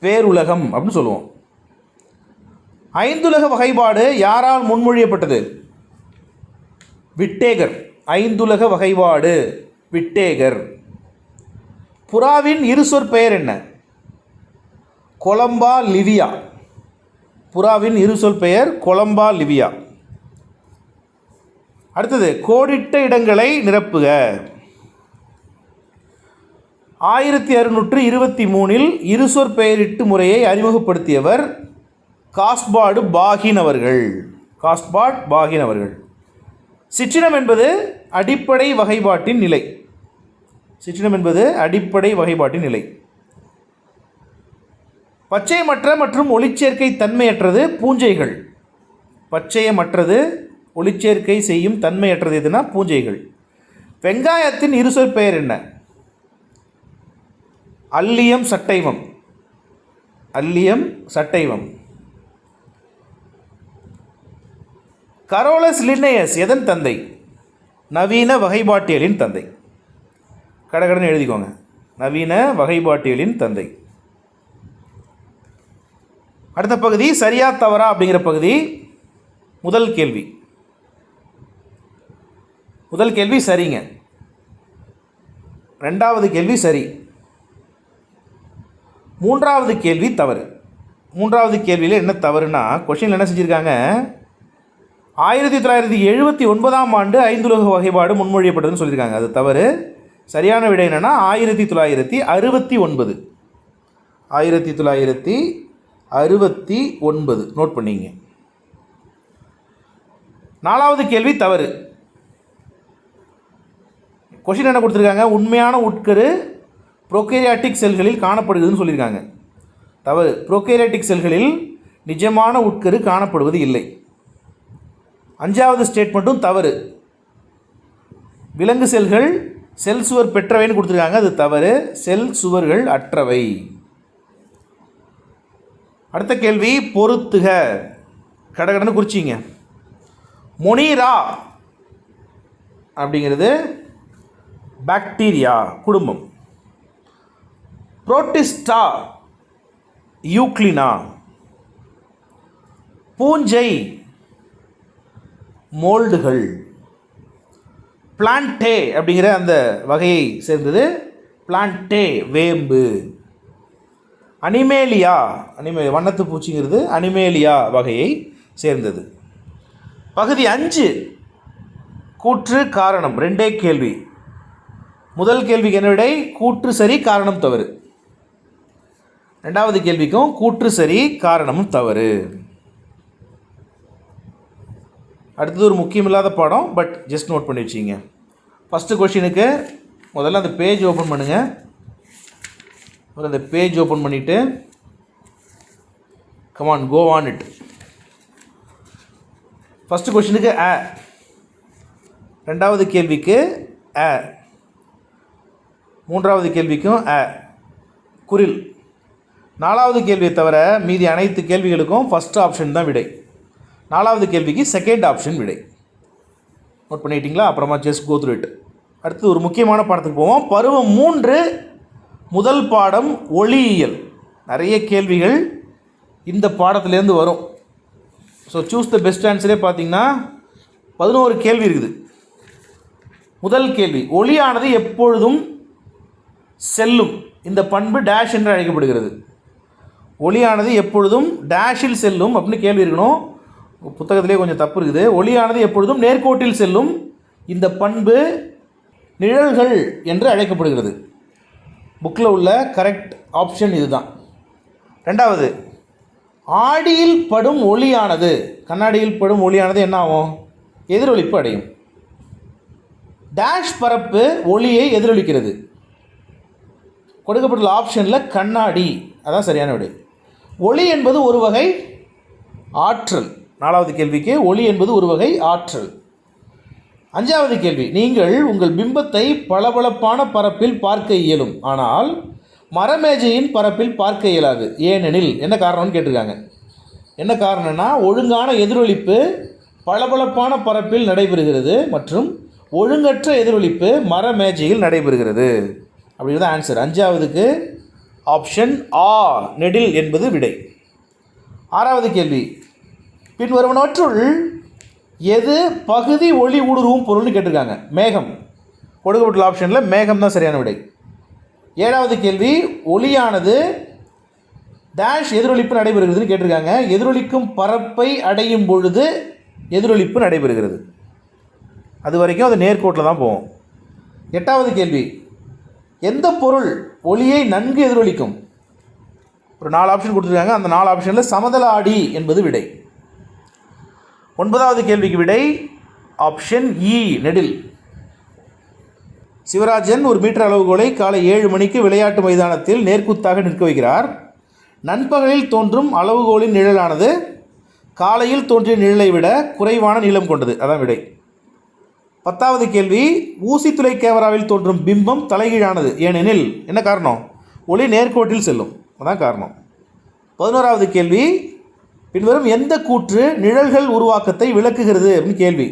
பேருலகம் அப்படின்னு சொல்லுவோம். ஐந்துலக வகைப்பாடு யாரால் முன்மொழியப்பட்டது? விட்டேகர். ஐந்துலக வகைப்பாடு விட்டேகர். புறாவின் இருசொற் பெயர் என்ன? Columba Livia. புறாவின் இருசொல் பெயர் கொலம்பா லிவியா. அடுத்தது கோடிட்ட இடங்களை நிரப்புக. 1623 இருசொற் பெயரிட்டு முறையை அறிமுகப்படுத்தியவர் காஸ்பார்டு பாகின் அவர்கள். காஸ்பார்ட் பாகின் அவர்கள். சிற்றினம் என்பது அடிப்படை வகைப்பாட்டின் நிலை. சிற்றினம் என்பது அடிப்படை வகைப்பாட்டின் நிலை. பச்சையமற்ற மற்றும் ஒளிச்சேர்க்கை தன்மையற்றது பூஞ்சைகள். பச்சையமற்றது ஒளிச்சேர்க்கை செய்யும் தன்மையற்றது எதுனா பூஞ்சைகள். வெங்காயத்தின் இருசொற் பெயர் என்ன? Allium sativum. Allium sativum. Carolus Linnaeus எதன் தந்தை? நவீன வகைப்பாட்டியலின் தந்தை. கடகடன்னு எழுதிக்கோங்க. நவீன வகைப்பாட்டியலின் தந்தை. அடுத்த பகுதி சரியா தவறா அப்படிங்கிற பகுதி. முதல் கேள்வி சரிங்க. ரெண்டாவது கேள்வி சரி. மூன்றாவது கேள்வி தவறு. மூன்றாவது கேள்வியில் என்ன தவறுனா, கொஷினில் என்ன செஞ்சுருக்காங்க, 1979ஆம் ஆண்டு ஐந்துலக வகைப்பாடு முன்மொழியப்பட்டதுன்னு சொல்லியிருக்காங்க. அது தவறு. சரியான விடை என்னென்னா 1969. 1969. நோட் பண்ணிங்க. 4வது கேள்வி தவறு. கொஷின் என்ன கொடுத்துருக்காங்க, உண்மையான உட்கரு ப்ரோகேரியாட்டிக் செல்களில் காணப்படுகிறதுன்னு சொல்லியிருக்காங்க. தவறு. ப்ரோகேரியாட்டிக் செல்களில் நிஜமான உட்கரு காணப்படுவது இல்லை. 5வது ஸ்டேட்மெண்ட்டும் தவறு. விலங்கு செல்கள் செல் சுவர் பெற்றவைன்னு கொடுத்துருக்காங்க, அது தவறு. செல் சுவர்கள் அற்றவை. அடுத்த கேள்வி பொறுத்துக. கடகடன்னு குறிச்சிங்க. மொனீரா அப்படிங்கிறது பாக்டீரியா குடும்பம். Protista Euglena. பூஞ்சை மோல்டுகள். பிளான்டே அப்படிங்கிற அந்த வகையை சேர்ந்தது பிளான்டே வேம்பு. அனிமேலியா வண்ணத்து பூச்சிங்கிறது அனிமேலியா வகையை சேர்ந்தது. பகுதி 5 கூற்று காரணம். 2 கேள்வி. முதல் கேள்விக்கு என்ன விடை? கூற்று சரி காரணம் தவறு. 2வது கேள்விக்கும் கூற்று சரி காரணமும் தவறு. அடுத்தது ஒரு முக்கியமில்லாத பாடம், பட் ஜஸ்ட் நோட் பண்ணி வச்சிங்க. ஃபஸ்ட்டு கொஷினுக்கு முதல்ல அந்த பேஜ் ஓப்பன் பண்ணுங்கள். அந்த பேஜ் ஓப்பன் பண்ணிவிட்டு come on go on it. First கொஷினுக்கு அ, 2வது கேள்விக்கு அ, 3வது கேள்விக்கும் அ குரில். 4வது கேள்வியை தவிர மீதி அனைத்து கேள்விகளுக்கும் ஃபஸ்ட் ஆப்ஷன் தான் விடை. 4வது கேள்விக்கு செகண்ட் ஆப்ஷன் விடை. நோட் பண்ணிட்டீங்களா? அப்புறமா ஜஸ்ட் கோ த்ரூ இட். அடுத்து ஒரு முக்கியமான பாடத்துக்கு போவோம். பருவம் 3 முதல் பாடம் ஒளியியல். நிறைய கேள்விகள் இந்த பாடத்துலேருந்து வரும். ஸோ சூஸ் த பெஸ்ட் ஆன்சரே பார்த்தீங்கன்னா 11 கேள்வி இருக்குது. முதல் கேள்வி, ஒளியானது எப்பொழுதும் செல்லும். இந்த பண்பு டேஷ் என்று அழைக்கப்படுகிறது. ஒளியானது எப்பொழுதும் டேஷில் செல்லும் அப்படின்னு கேள்வி இருக்கணும். புத்தகத்திலே கொஞ்சம் தப்பு இருக்குது. ஒளியானது எப்பொழுதும் நேர்கோட்டில் செல்லும். இந்த பண்பு நிழல்கள் என்று அழைக்கப்படுகிறது. புக்கில் உள்ள கரெக்ட் ஆப்ஷன் இதுதான். 2வது, ஆடியில் படும் ஒளியானது, கண்ணாடியில் படும் ஒளியானது என்ன ஆகும்? எதிரொலிப்பு அடையும். டேஷ் பரப்பு ஒளியை எதிரொலிக்கிறது. கொடுக்கப்பட்டுள்ள ஆப்ஷனில் கண்ணாடி அதான் சரியான விடை. ஒளி என்பது ஒரு வகை ஆற்றல். 4வது கேள்விக்கு ஒளி என்பது ஒரு வகை ஆற்றல். 5வது கேள்வி, நீங்கள் உங்கள் பிம்பத்தை பளபளப்பான பரப்பில் பார்க்க இயலும், ஆனால் மரமேஜையின் பரப்பில் பார்க்க இயலாது. ஏனெனில் என்ன காரணம்னு கேட்டிருக்காங்க. என்ன காரணம்னா, ஒழுங்கான எதிரொலிப்பு பளபளப்பான பரப்பில் நடைபெறுகிறது மற்றும் ஒழுங்கற்ற எதிரொலிப்பு மரமேஜையில் நடைபெறுகிறது. அப்படிங்கிறது ஆன்சர். 5வதுக்கு ஆப்ஷன் ஆ நெடில் என்பது விடை. 6வது கேள்வி, பின்வருவனவற்றுள் எது பகுதி ஒளி ஊடுருவும் பொருள்னு கேட்டிருக்காங்க. மேகம். கொடுக்கப்பட்டுள்ள ஆப்ஷனில் மேகம் தான் சரியான விடை. 7வது கேள்வி, ஒளியானது டேஷ் எதிரொலிப்பு நடைபெறுகிறதுன்னு கேட்டிருக்காங்க. எதிரொலிக்கும் பரப்பை அடையும் பொழுது எதிரொலிப்பு நடைபெறுகிறது. அது வரைக்கும் அது நேர்கோட்டில் தான் போகும். 8வது கேள்வி, எந்த பொருள் ஒளியை நன்கு எதிரொலிக்கும்? ஒரு 4 ஆப்ஷன் கொடுத்துருக்காங்க. அந்த 4 ஆப்ஷனில் சமதள ஆடி என்பது விடை. 9வது கேள்விக்கு விடை ஆப்ஷன் இ நெடில். சிவராஜன் 1 மீட்டர் அளவுகோலை காலை 7 மணிக்கு விளையாட்டு மைதானத்தில் நேர்குத்தாக நிற்க வைக்கிறார். நண்பகலில் தோன்றும் அளவுகோலின் நிழலானது காலையில் தோன்றிய நிழலை விட குறைவான நீளம் கொண்டது. அதான் விடை. 10வது கேள்வி, ஊசித்துளை கேமராவில் தோன்றும் பிம்பம் தலைகீழானது. ஏனெனில் என்ன காரணம்? ஒளி நேர்கோட்டில் செல்லும், அதான் காரணம். 11வது கேள்வி, பின்வரும் எந்த கூற்று நிழல்கள் உருவாக்கத்தை விளக்குகிறது அப்படின்னு கேள்வி.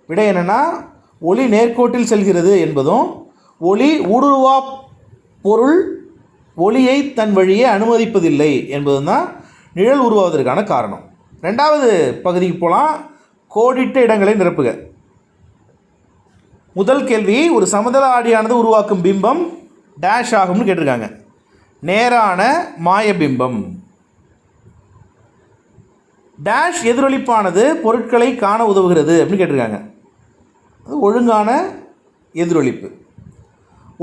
விடை என்னென்னா, ஒளி நேர்கோட்டில் செல்கிறது என்பதும் ஒளி ஊடுருவா பொருள் ஒளியை தன் வழியே அனுமதிப்பதில்லை என்பதும் தான் நிழல் உருவாவதற்கான காரணம். 2வது பகுதிக்கு போகலாம். கோடிட்ட இடங்களை நிரப்புக. முதல் கேள்வி, ஒரு சமதள ஆடியானது உருவாக்கும் பிம்பம் டேஷ் ஆகும்னு கேட்டிருக்காங்க. நேரான மாயபிம்பம். டேஷ் எதிரொலிப்பானது பொருட்களை காண உதவுகிறது அப்படின்னு கேட்டிருக்காங்க. அது ஒழுங்கான எதிரொலிப்பு.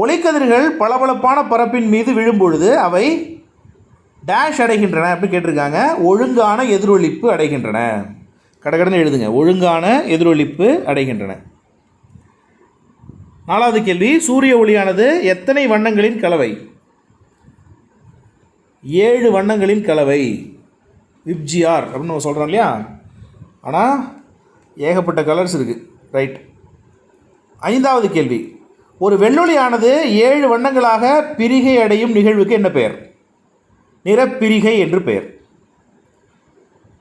ஒளிக்கதிர்கள் பளபளப்பான பரப்பின் மீது விழும்பொழுது அவை டேஷ் அடைகின்றன அப்படின்னு கேட்டிருக்காங்க. ஒழுங்கான எதிரொலிப்பு அடைகின்றன. கடகடன்னு எழுதுங்க. ஒழுங்கான எதிரொலிப்பு அடைகின்றன. 4வது கேள்வி, சூரிய ஒளியானது எத்தனை வண்ணங்களின் கலவை? 7 வண்ணங்களின் கலவை. விப்ஜிஆர் அப்படின்னு நம்ம சொல்கிறோம் இல்லையா, ஆனால் ஏகப்பட்ட கலர்ஸ் இருக்குது. ரைட். 5வது கேள்வி, ஒரு வெள்ளொளியானது 7 வண்ணங்களாக பிரிகை அடையும் நிகழ்வுக்கு என்ன பெயர்? நிறப்பிரிகை என்று பெயர்.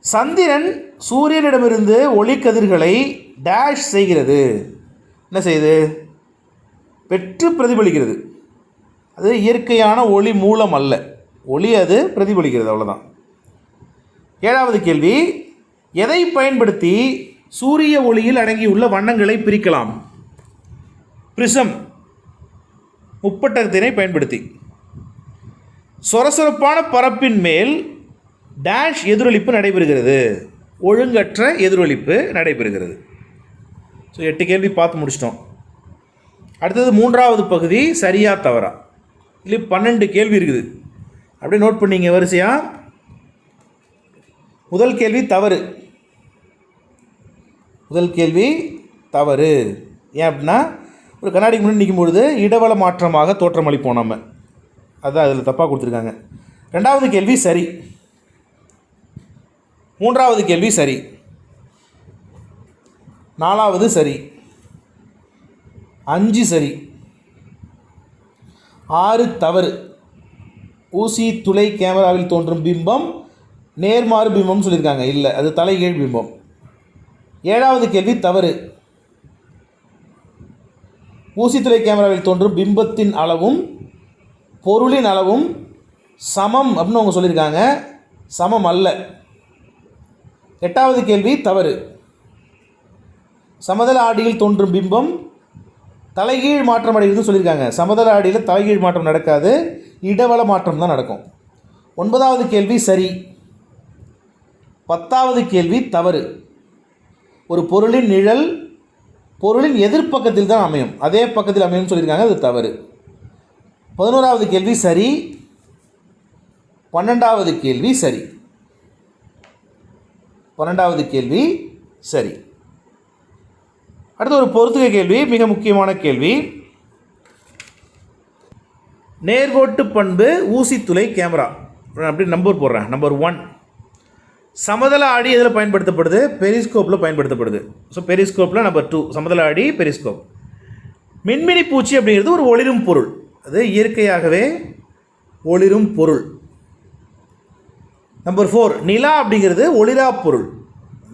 சந்திரன் சூரியனிடமிருந்து ஒளிக்கதிர்களை டேஷ் செய்கிறது. என்ன செய்யுது? பெற்று பிரதிபலிக்கிறது. அது இயற்கையான ஒளி மூலம் அல்ல, ஒளி அது பிரதிபலிக்கிறது, அவ்வளோதான். 7வது கேள்வி, எதை பயன்படுத்தி சூரிய ஒளியில் அடங்கியுள்ள வண்ணங்களை பிரிக்கலாம்? பிரிசம், முப்பட்டகத்தினை பயன்படுத்தி. சொரசொரப்பான பரப்பின் மேல் டேஷ் எதிரொலிப்பு நடைபெறுகிறது. ஒழுங்கற்ற எதிரொலிப்பு நடைபெறுகிறது. ஸோ 8 கேள்வி பார்த்து முடிச்சிட்டோம். அடுத்தது 3வது பகுதி, சரியா தவறா. இல்லை 12 கேள்வி இருக்குது, அப்படியே நோட் பண்ணிங்க வரிசையாக. முதல் கேள்வி தவறு. முதல் கேள்வி தவறு. ஏன் அப்படின்னா, ஒரு கண்ணாடிக்கு முன்னாடி நிற்கும்பொழுது இடவள மாற்றமாக தோற்றமளிப்போம் நம்ம, அதுதான் அதில் தப்பாக கொடுத்துருக்காங்க. 2வது கேள்வி சரி. 3வது கேள்வி சரி. 4வது சரி. 5 சரி. 6 தவறு. ஊசி துளை கேமராவில் தோன்றும் பிம்பம் நேர்மாறு பிம்பம் சொல்லியிருக்காங்க, இல்லை, அது தலைகீழ் பிம்பம். 7வது கேள்வி தவறு. ஊசித்துளை கேமராவில் தோன்றும் பிம்பத்தின் அளவும் பொருளின் அளவும் சமம் அப்படின்னு அவங்க சொல்லியிருக்காங்க, சமம் அல்ல. 8வது கேள்வி தவறு. சமதள ஆடியில் தோன்றும் பிம்பம் தலைகீழ் மாற்றம் அடைகிறது சொல்லியிருக்காங்க. சமதள ஆடியில் தலைகீழ் மாற்றம் நடக்காது, இடவள மாற்றம் தான் நடக்கும். 9வது கேள்வி சரி. 10வது கேள்வி தவறு. ஒரு பொருளின் நிழல் பொருளின் எதிர்ப்பக்கத்தில் தான் அமையும், அதே பக்கத்தில் அமையும் சொல்லியிருக்காங்க, அது தவறு. 11வது கேள்வி சரி. 12வது கேள்வி சரி. 12வது கேள்வி சரி. அடுத்து ஒரு பொறுத்துக கேள்வி, மிக முக்கியமான கேள்வி. நேர்கோட்டு பண்பு ஊசித்துளை கேமரா. அப்படி நம்பர் போடுறேன். நம்பர் 1, சமதள ஆடி எதில் பயன்படுத்தப்படுது? பெரிஸ்கோப்பில் பயன்படுத்தப்படுது. ஸோ பெரிஸ்கோப்பில் நம்பர் 2 சமதள ஆடி பெரிஸ்கோப். மின்மினி பூச்சி அப்படிங்கிறது ஒரு ஒளிரும் பொருள், அது இயற்கையாகவே ஒளிரும் பொருள். நம்பர் 4, நிலா அப்படிங்கிறது ஒளிரா பொருள்.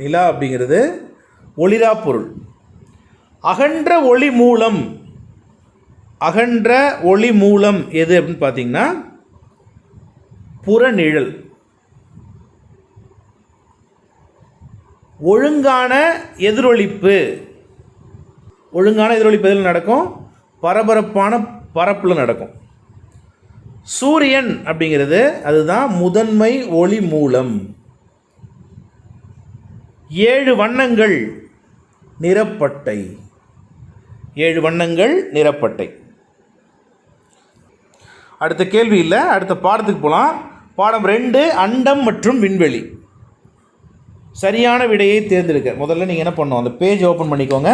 நிலா அப்படிங்கிறது ஒளிரா பொருள். அகன்ற ஒளி மூலம், அகன்ற ஒளி மூலம் எது அப்படின்னு பார்த்தீங்கன்னா புறநிழல். ஒழுங்கான எதிரொலிப்பு, ஒழுங்கான எதிரொலிப்பு எதில் நடக்கும்? பரபரப்பான பரப்பில் நடக்கும். சூரியன் அப்படிங்கிறது அதுதான் முதன்மை ஒளி மூலம். 7 வண்ணங்கள் நிறப்பட்டை. 7 வண்ணங்கள் நிறப்பட்டை. அடுத்த கேள்வி இல்லை, அடுத்த பாடத்துக்கு போகலாம். பாடம் 2, அண்டம் மற்றும் விண்வெளி. சரியான விடையை தேர்ந்தெடுக்க முதல்ல நீங்கள் என்ன பண்ணணும், அந்த பேஜ் ஓப்பன் பண்ணிக்கோங்க.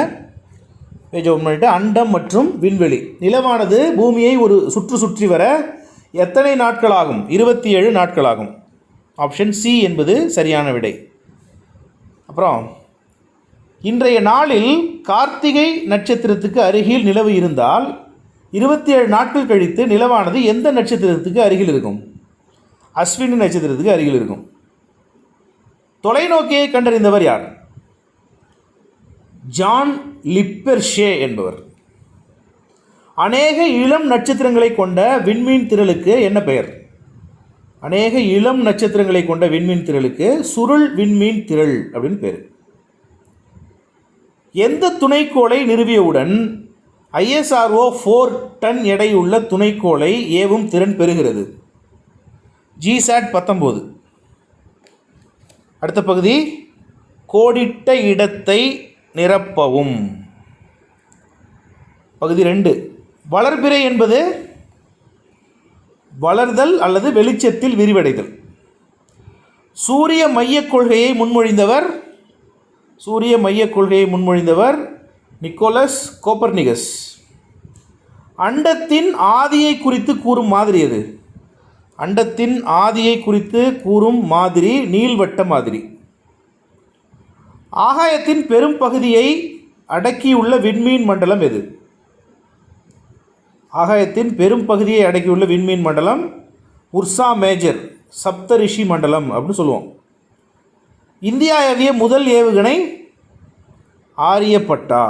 பேஜ் ஓப்பன் பண்ணிவிட்டு அண்டம் மற்றும் விண்வெளி. நிலவானது பூமியை ஒரு சுற்றி வர எத்தனை நாட்கள் ஆகும்? 27 நாட்கள் ஆகும். ஆப்ஷன் சி என்பது சரியான விடை. அப்புறம், இன்றைய நாளில் கார்த்திகை நட்சத்திரத்துக்கு அருகில் நிலவு இருந்தால் 27 நாட்கள் கழித்து நிலவானது எந்த நட்சத்திரத்துக்கு அருகில் இருக்கும்? அஸ்வினி நட்சத்திரத்துக்கு அருகில் இருக்கும். தொலைநோக்கியை கண்டறிந்தவர் யார்? ஜான் லிப்பெர்ஷே என்பவர். அநேக இளம் நட்சத்திரங்களை கொண்ட விண்மீன் திரளுக்கு என்ன பெயர்? அநேக இளம் நட்சத்திரங்களை கொண்ட விண்மீன் திரளுக்கு சுருள் விண்மீன் திரள் அப்படின்னு பேர். எந்த துணைக்கோளை நிறுவியவுடன் ISRO 4 டன் எடையுள்ள துணைக்கோளை ஏவும் திறன் பெறுகிறது? GSAT 19. அடுத்த பகுதி, கோடிட்ட இடத்தை நிரப்பவும். பகுதி 2, வளர்பிறை என்பது வளர்தல் அல்லது வெளிச்சத்தில் விரிவடைதல். சூரிய மையக் கொள்கையை முன்மொழிந்தவர் சூரிய மையக் கொள்கையை முன்மொழிந்தவர் நிக்கோலஸ் கோப்பர்னிகஸ். அண்டத்தின் ஆதியை குறித்து கூறும் மாதிரி எது? அண்டத்தின் ஆதியை குறித்து கூறும் மாதிரி நீள்வட்ட மாதிரி. ஆகாயத்தின் பெரும் பகுதியை அடக்கியுள்ள விண்மீன் மண்டலம் எது? ஆகாயத்தின் பெரும் பகுதியை அடக்கியுள்ள விண்மீன் மண்டலம் உர்சா மேஜர், சப்தரிஷி மண்டலம் அப்படின்னு சொல்லுவோம். இந்தியா ஏவிய முதல் ஏவுகணை ஆரியப்பட்டா.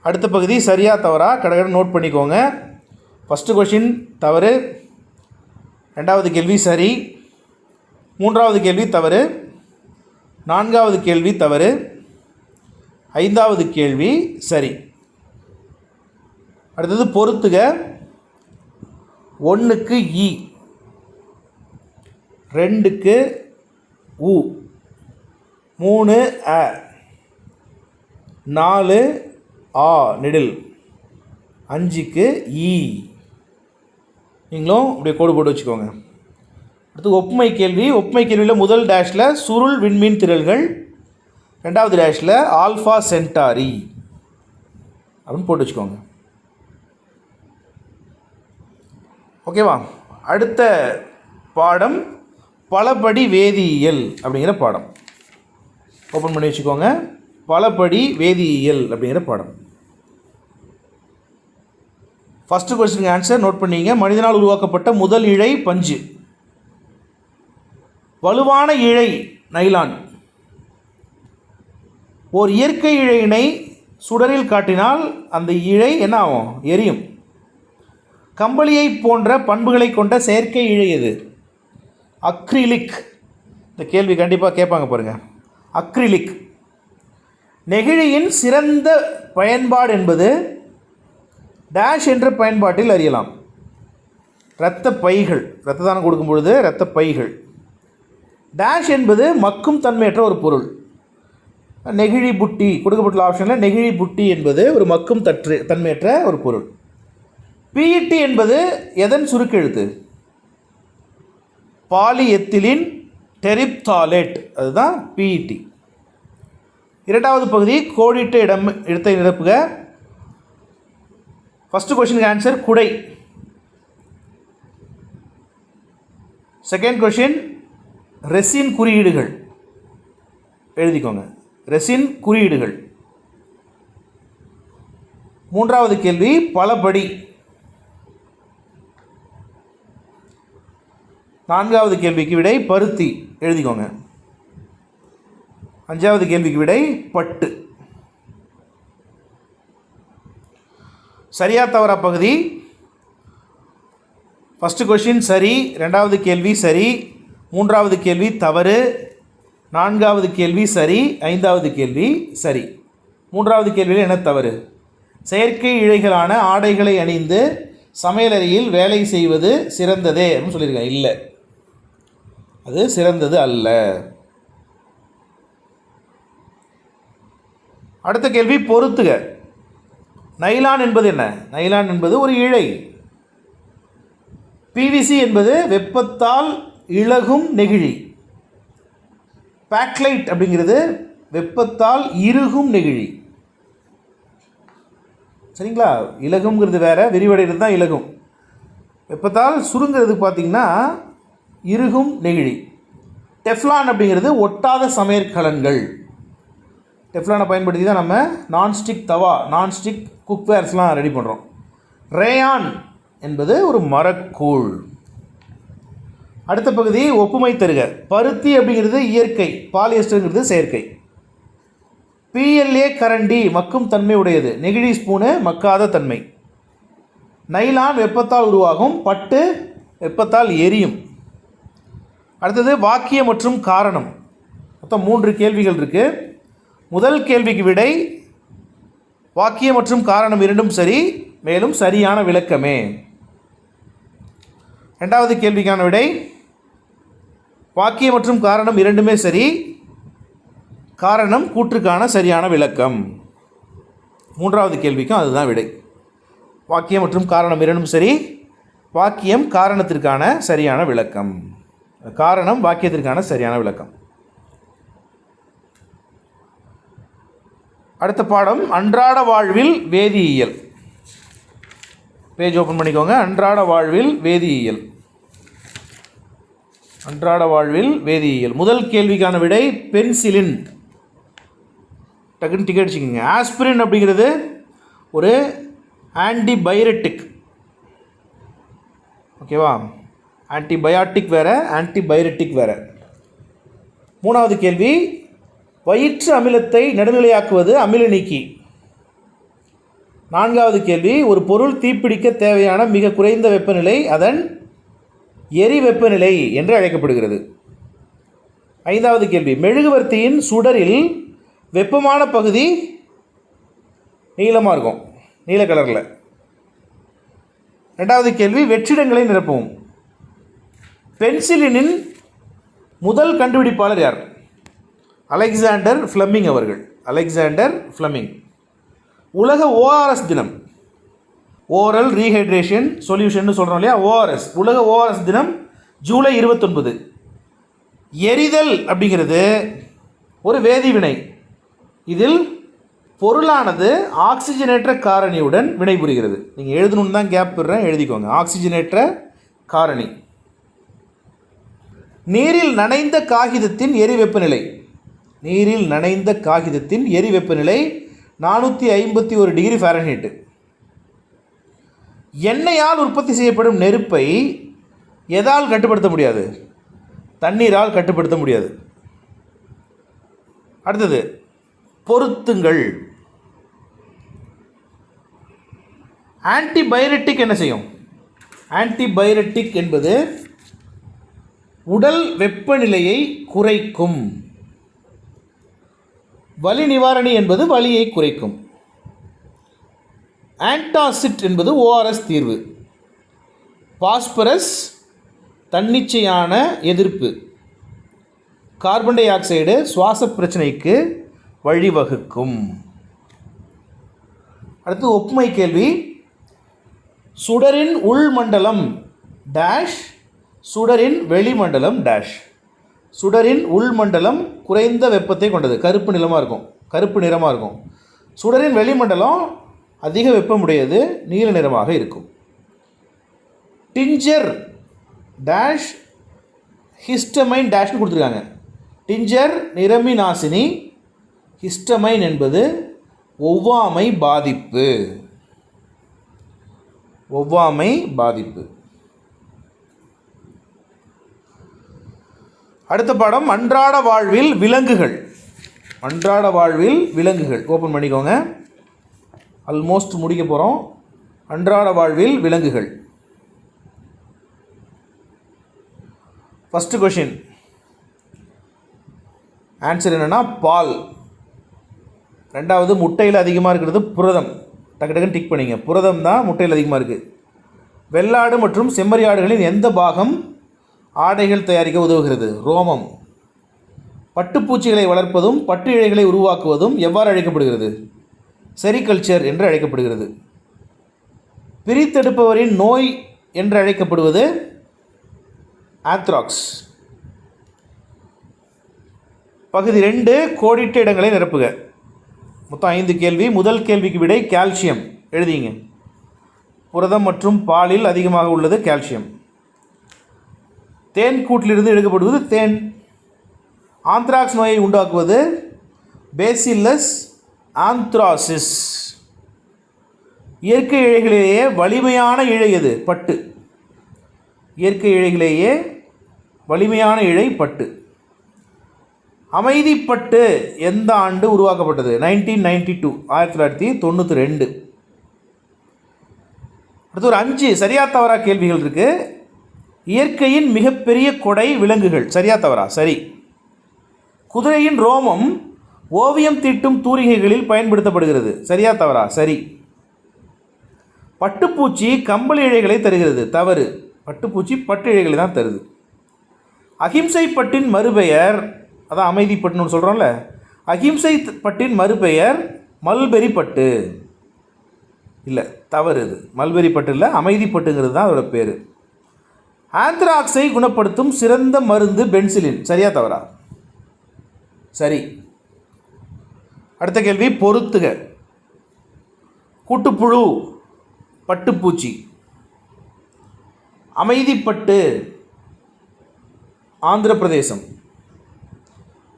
அடுத்த பகுதி சரியா தவறா கடகட நோட் பண்ணிக்கோங்க. ஃபஸ்ட்டு கொஷின் தவறு, ரெண்டாவது கேள்வி சரி, மூன்றாவது கேள்வி தவறு, நான்காவது கேள்வி தவறு, ஐந்தாவது கேள்வி சரி. அடுத்தது பொறுத்துக. 1க்கு இ, 2க்கு உ, 3 அ, 4 ஆ நெடில், 5க்கு ஈ. நீங்களும் இப்படியே கோடு போட்டு வச்சுக்கோங்க. அடுத்து ஒப்புமை கேள்வி. ஒப்புமை கேள்வியில் முதல் டேஷில் சுருள் விண்மீன் திரள்கள், ரெண்டாவது டேஷில் ஆல்ஃபா சென்டாரி அப்படின்னு போட்டு வச்சுக்கோங்க. ஓகேவா? அடுத்த பாடம் பலபடி வேதியியல் அப்படிங்கிற பாடம். ஓப்பன் பண்ணி வச்சுக்கோங்க. பலபடி வேதியியல் அப்படிங்கிற பாடம். ஃபஸ்ட்டு கொஸ்டினுக்கு ஆன்சர் நோட் பண்ணிங்க. மனிதனால் உருவாக்கப்பட்ட முதல் இழை பஞ்சு. வலுவான இழை நைலான். ஓர் இயற்கை இழையினை சுடரில் காட்டினால் அந்த இழை என்ன ஆகும்? எரியும். கம்பளியை போன்ற பண்புகளை கொண்ட செயற்கை இழை எது? அக்ரிலிக். இந்த கேள்வி கண்டிப்பாக கேட்பாங்க பாருங்கள். அக்ரிலிக். நெகிழியின் சிறந்த பயன்பாடு என்பது டேஷ் என்ற பயன்பாட்டில் அறியலாம். இரத்த பைகள், இரத்த தானம் கொடுக்கும் பொழுது இரத்த பைகள். டேஷ் என்பது மக்கும் தன்மையற்ற ஒரு பொருள். நெகிழி புட்டி கொடுக்கப்பட்டுள்ள ஆப்ஷனில் நெகிழி புட்டி என்பது ஒரு மக்கும் தன்மையற்ற ஒரு பொருள். பிஇடி என்பது எதன் சுருக்கெழுத்து? பாலிஎத்திலின் டெரிப்தாலேட், அதுதான் பிஇடி. இரண்டாவது பகுதி கோடிட்ட இடத்தை நிரப்புக. ஃபஸ்ட்டு கொஷினுக்கு ஆன்சர் குடை. செகண்ட் கொஷின் ரெசின் குறியீடுகள் எழுதிக்கோங்க. ரெசின் குறியீடுகள். மூன்றாவது கேள்வி பலபடி. நான்காவது கேள்விக்கு விடை பருத்தி எழுதிக்கோங்க. அஞ்சாவது கேள்விக்கு விடை பட்டு. சரியா தவறா பகுதி. ஃபஸ்ட்டு கொஷின் சரி, ரெண்டாவது கேள்வி சரி, மூன்றாவது கேள்வி தவறு, நான்காவது கேள்வி சரி, ஐந்தாவது கேள்வி சரி. மூன்றாவது கேள்வியில் என்ன தவறு? செயற்கை இழைகளான ஆடைகளை அணிந்து சமையலறையில் வேலை செய்வது சிறந்ததே அப்படின்னு சொல்லியிருக்கேன். இல்லை, அது சிறந்தது அல்ல. அடுத்த கேள்வி பொறுத்துக. நைலான் என்பது என்ன? நைலான் என்பது ஒரு இழை. பிவிசி என்பது வெப்பத்தால் இளகும் நெகிழி. பேக்லைட் அப்படிங்கிறது வெப்பத்தால் இறுகும் நெகிழி. சரிங்களா? இலகுங்கிறது வேறு, விரிவடைகிறது தான் இலகும். வெப்பத்தால் சுருங்கிறது பார்த்திங்கன்னா இறுகும் நெகிழி. டெஃப்லான் அப்படிங்கிறது ஒட்டாத சமையற்கலன்கள். டெஃப்லானை பயன்படுத்தி தான் நம்ம நான்ஸ்டிக் தவா, நான்ஸ்டிக் குக்வேர்ஸ்லாம் ரெடி பண்ணுறோம். ரேயான் என்பது ஒரு மரக்கூழ். அடுத்த பகுதி ஒப்புமை தருக. பருத்தி அப்படிங்கிறது இயற்கை, பாலியஸ்டருங்கிறது செயற்கை. பிஎல்ஏ கரண்டி மக்கும் தன்மை உடையது, நெகிழி ஸ்பூனு மக்காத தன்மை. நைலான் வெப்பத்தால் உருவாகும், பட்டு வெப்பத்தால் எரியும். அடுத்தது வாக்கியம் மற்றும் காரணம். மொத்தம் 3 கேள்விகள் இருக்குது. முதல் கேள்விக்கு விடை வாக்கியம் மற்றும் காரணம் இரண்டும் சரி, மேலும் சரியான விளக்கமே. ரெண்டாவது கேள்விக்கான விடை வாக்கியம் மற்றும் காரணம் இரண்டுமே சரி, காரணம் கூற்றுக்கான சரியான விளக்கம். மூன்றாவது கேள்விக்கும் அதுதான் விடை. வாக்கியம் மற்றும் காரணம் இரண்டும் சரி, வாக்கியம் காரணத்திற்கான சரியான விளக்கம், காரணம் வாக்கியத்திற்கான சரியான விளக்கம். அடுத்த பாடம் அன்றாட வாழ்வில் வேதியியல். பேஜ் ஓப்பன் பண்ணிக்கோங்க. அன்றாட வாழ்வில் வேதியியல். அன்றாட வாழ்வில் வேதியியல். முதல் கேள்விக்கான விடை பென்சிலின். டக்குன்னு டிக்கெட் வச்சுக்கோங்க. ஆஸ்பிரின் அப்படிங்கிறது ஒரு ஆன்டிபயோட்டிக். ஓகேவா? ஆன்டிபயாட்டிக் வேறு, ஆன்டிபயோட்டிக் வேறு. மூணாவது கேள்வி, வயிற்று அமிலத்தை நடுநிலையாக்குவது அமில நீக்கி. நான்காவது கேள்வி, ஒரு பொருள் தீப்பிடிக்க தேவையான மிக குறைந்த வெப்பநிலை அதன் எரி வெப்பநிலை என்று அழைக்கப்படுகிறது. ஐந்தாவது கேள்வி, மெழுகுவர்த்தியின் சுடரில் வெப்பமான பகுதி நீளமாக இருக்கும், நீல கலரில். ரெண்டாவது கேள்வி, வெற்றிடங்களை நிரப்பவும். பென்சிலினின் முதல் கண்டுபிடிப்பாளர் யார்? அலெக்சாண்டர் ஃப்ளெமிங் அவர்கள். Alexander Fleming. உலக ஓஆர்எஸ் தினம், ஓரல் ரீஹைட்ரேஷன் சொல்யூஷன் சொல்கிறோம் இல்லையா, ஓஆர்எஸ். உலக ஓஆர்எஸ் தினம் ஜூலை 29. எரிதல் அப்படிங்கிறது ஒரு வேதிவினை. இதில் பொருளானது ஆக்சிஜனேற்ற காரணியுடன் வினைபுரிகிறது. நீங்கள் எழுதணுன்னு தான் கேப் விடுறேன், எழுதிக்கோங்க. ஆக்சிஜனேற்ற காரணி. நீரில் நனைந்த காகிதத்தின் எரி வெப்பநிலை. நீரில் நனைந்த காகிதத்தின் எரி வெப்பநிலை 451 டிகிரி ஃபாரன்ஹீட். எண்ணெயால் உற்பத்தி செய்யப்படும் நெருப்பை எதால் கட்டுப்படுத்த முடியாது? தண்ணீரால் கட்டுப்படுத்த முடியாது. அடுத்தது, பொருத்துங்கள். ஆன்டிபயோட்டிக் என்ன செய்யும்? ஆன்டிபயோட்டிக் என்பது உடல் வெப்பநிலையை குறைக்கும். வலி நிவாரணி என்பது வலியை குறைக்கும். ஆன்டாசிட் என்பது ஓஆர்எஸ் தீர்வு. பாஸ்பரஸ் தன்னிச்சையான எதிர்ப்பு. கார்பன் டை ஆக்சைடு சுவாச பிரச்சனைக்கு வழிவகுக்கும். அடுத்து ஒப்புமை கேள்வி. சுடரின் உள்மண்டலம் டேஷ், சுடரின் வெளிமண்டலம் டேஷ். சுடரின் உள்மண்டலம் குறைந்த வெப்பத்தை கொண்டது, கருப்பு நிறமாக இருக்கும். சுடரின் வெளிமண்டலம் அதிக வெப்பமுடையது, நீல நிறமாக இருக்கும். டிஞ்சர் டேஷ் ஹிஸ்டமைன் டேஷ்னு கொடுத்துருக்காங்க. டிஞ்சர் நிறமி நாசினி, ஹிஸ்டமைன் என்பது ஒவ்வாமை பாதிப்பு. ஒவ்வாமை பாதிப்பு. அடுத்த பாடம் அன்றாட வாழ்வில் விலங்குகள். அன்றாட வாழ்வில் விலங்குகள். ஓப்பன் பண்ணிக்கோங்க. ஆல்மோஸ்ட் முடிக்க போகிறோம். அன்றாட வாழ்வில் விலங்குகள். ஃபஸ்ட்டு கொஷின், ஆன்சர் என்னென்னா பால். ரெண்டாவது, முட்டையில் அதிகமாக இருக்கிறது புரதம். டக்கு டக்குன்னு டிக் பண்ணிங்க. புரதம் தான் முட்டையில் அதிகமாக இருக்குது. வெள்ளாடு மற்றும் செம்மறி ஆடுகளின் எந்த பாகம் ஆடைகள் தயாரிக்க உதவுகிறது? ரோமம். பட்டுப்பூச்சிகளை வளர்ப்பதும் பட்டு இழைகளை உருவாக்குவதும் எவ்வாறு அழைக்கப்படுகிறது? செரிகல்ச்சர் என்று அழைக்கப்படுகிறது. பிரித்தெடுப்பவரின் நோய் என்று அழைக்கப்படுவது ஆந்த்ராக்ஸ். பகுதி 2, கோடிட்ட இடங்களை நிரப்புக. மொத்தம் 5 கேள்வி. முதல் கேள்விக்கு விடை கால்சியம். எழுதிங்க. புரதம் மற்றும் பாலில் அதிகமாக உள்ளது கால்சியம். தேன் கூட்டிலிருந்து எடுக்கப்படுவது தேன். ஆந்த்ராக்ஸ் நோயை உண்டாக்குவது பேசில்லஸ் ஆந்த்ராசிஸ். இயற்கை இழைகளிலேயே வலிமையான இழை எது? பட்டு. இயற்கை இழைகளிலேயே வலிமையான இழை பட்டு. அமைதிப்பட்டு எந்த ஆண்டு உருவாக்கப்பட்டது? 1992, 1992. அடுத்து ஒரு 5 சரியா தவறா கேள்விகள் இருக்குது. இயற்கையின் மிகப்பெரிய கொடை விலங்குகள். சரியா தவறா? சரி. குதிரையின் ரோமம் ஓவியம் தீட்டும் தூரிகைகளில் பயன்படுத்தப்படுகிறது. சரியா தவறா? சரி. பட்டுப்பூச்சி கம்பளி இழைகளை தருகிறது. தவறு. பட்டுப்பூச்சி பட்டு இழைகளை தான் தருது. அகிம்சை பட்டின் மறுபெயர், அதான் அமைதி பட்டுன்னு சொல்கிறோம்ல, அகிம்சை பட்டின் மறுபெயர் மல்பெரி பட்டு. இல்லை, தவறு. இது மல்பெரி பட்டு இல்லை, அமைதி பட்டுங்கிறது தான் அதோட பேர். ஆந்த்ராக்ஸை குணப்படுத்தும் சிறந்த மருந்து பென்சிலின். சரியா தவறா? சரி. அடுத்த கேள்வி பொறுத்துக. கூட்டுப்புழு, பட்டுப்பூச்சி. அமைதிப்பட்டு, ஆந்திர பிரதேசம்.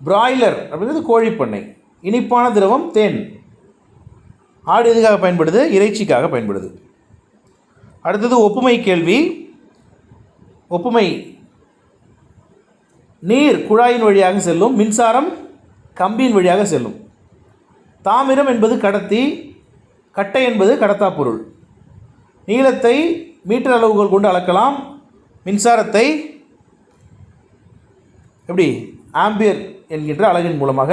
பிராய்லர் அப்படிங்கிறது கோழிப்பண்ணை. இனிப்பான திரவம் தேன். ஆடு எதுக்காக பயன்படுது? இறைச்சிக்காக பயன்படுது. அடுத்தது ஒப்புமை கேள்வி. ஒப்புமை: நீர் குழாயின் வழியாக செல்லும், மின்சாரம் கம்பியின் வழியாக செல்லும். தாமிரம் என்பது கடத்தி, கட்டை என்பது கடத்தா பொருள். நீளத்தை மீட்டர் அளவுகள் கொண்டு அளக்கலாம், மின்சாரத்தை எப்படி ஆம்பியர் என்கின்ற அலகின் மூலமாக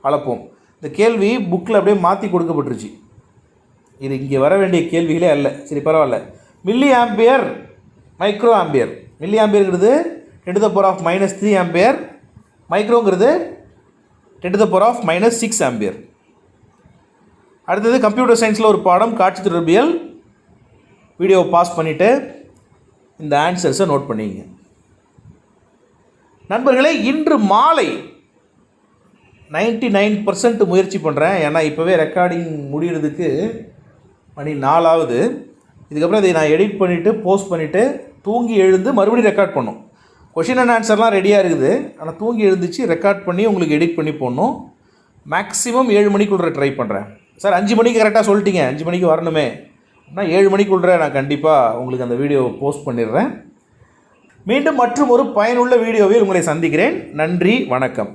அளப்போம். இந்த கேள்வி புக்கில் அப்படியே மாற்றி கொடுக்கப்பட்டுருச்சு. இது இங்கே வர வேண்டிய கேள்விகளே அல்ல. சரி, பரவாயில்ல. Milli ampere, micro ampere. Milli ஆம்பியர்ங்கிறது 10⁻³ ஆம்பியர், மைக்ரோங்கிறது 10⁻⁻6 ஆம்பியர். அடுத்தது கம்ப்யூட்டர் சயின்ஸில் ஒரு பாடம் காட்சி தொடர்பியல். வீடியோவை பாஸ் பண்ணிவிட்டு இந்த ஆன்சர்ஸை நோட் பண்ணிங்க. நண்பர்களே, இன்று மாலை 99% முயற்சி பண்ணுறேன். ஏன்னா இப்போவே ரெக்கார்டிங் முடிகிறதுக்கு மணி 4 ஆகுது. இதுக்கப்புறம் இதை நான் எடிட் பண்ணிவிட்டு போஸ்ட் பண்ணிவிட்டு தூங்கி எழுந்து மறுபடியும் ரெக்கார்ட் பண்ணணும். கொஷின் அண்ட் ஆன்சர்லாம் ரெடியாக இருக்குது. ஆனால் தூங்கி எழுந்துச்சு ரெக்கார்ட் பண்ணி உங்களுக்கு எடிட் பண்ணி போடணும். மேக்ஸிமம் 7 மணிக்குள்ளே ட்ரை பண்ணுறேன். சார் 5 மணிக்கு கரெக்டாக சொல்லிட்டீங்க, 5 மணிக்கு வரணுமே. ஆனால் 7 மணிக்குள்ளே நான் கண்டிப்பாக உங்களுக்கு அந்த வீடியோவை போஸ்ட் பண்ணிடுறேன். மீண்டும் மற்றும் ஒரு பயனுள்ள வீடியோவில் உங்களை சந்திக்கிறேன். நன்றி, வணக்கம்.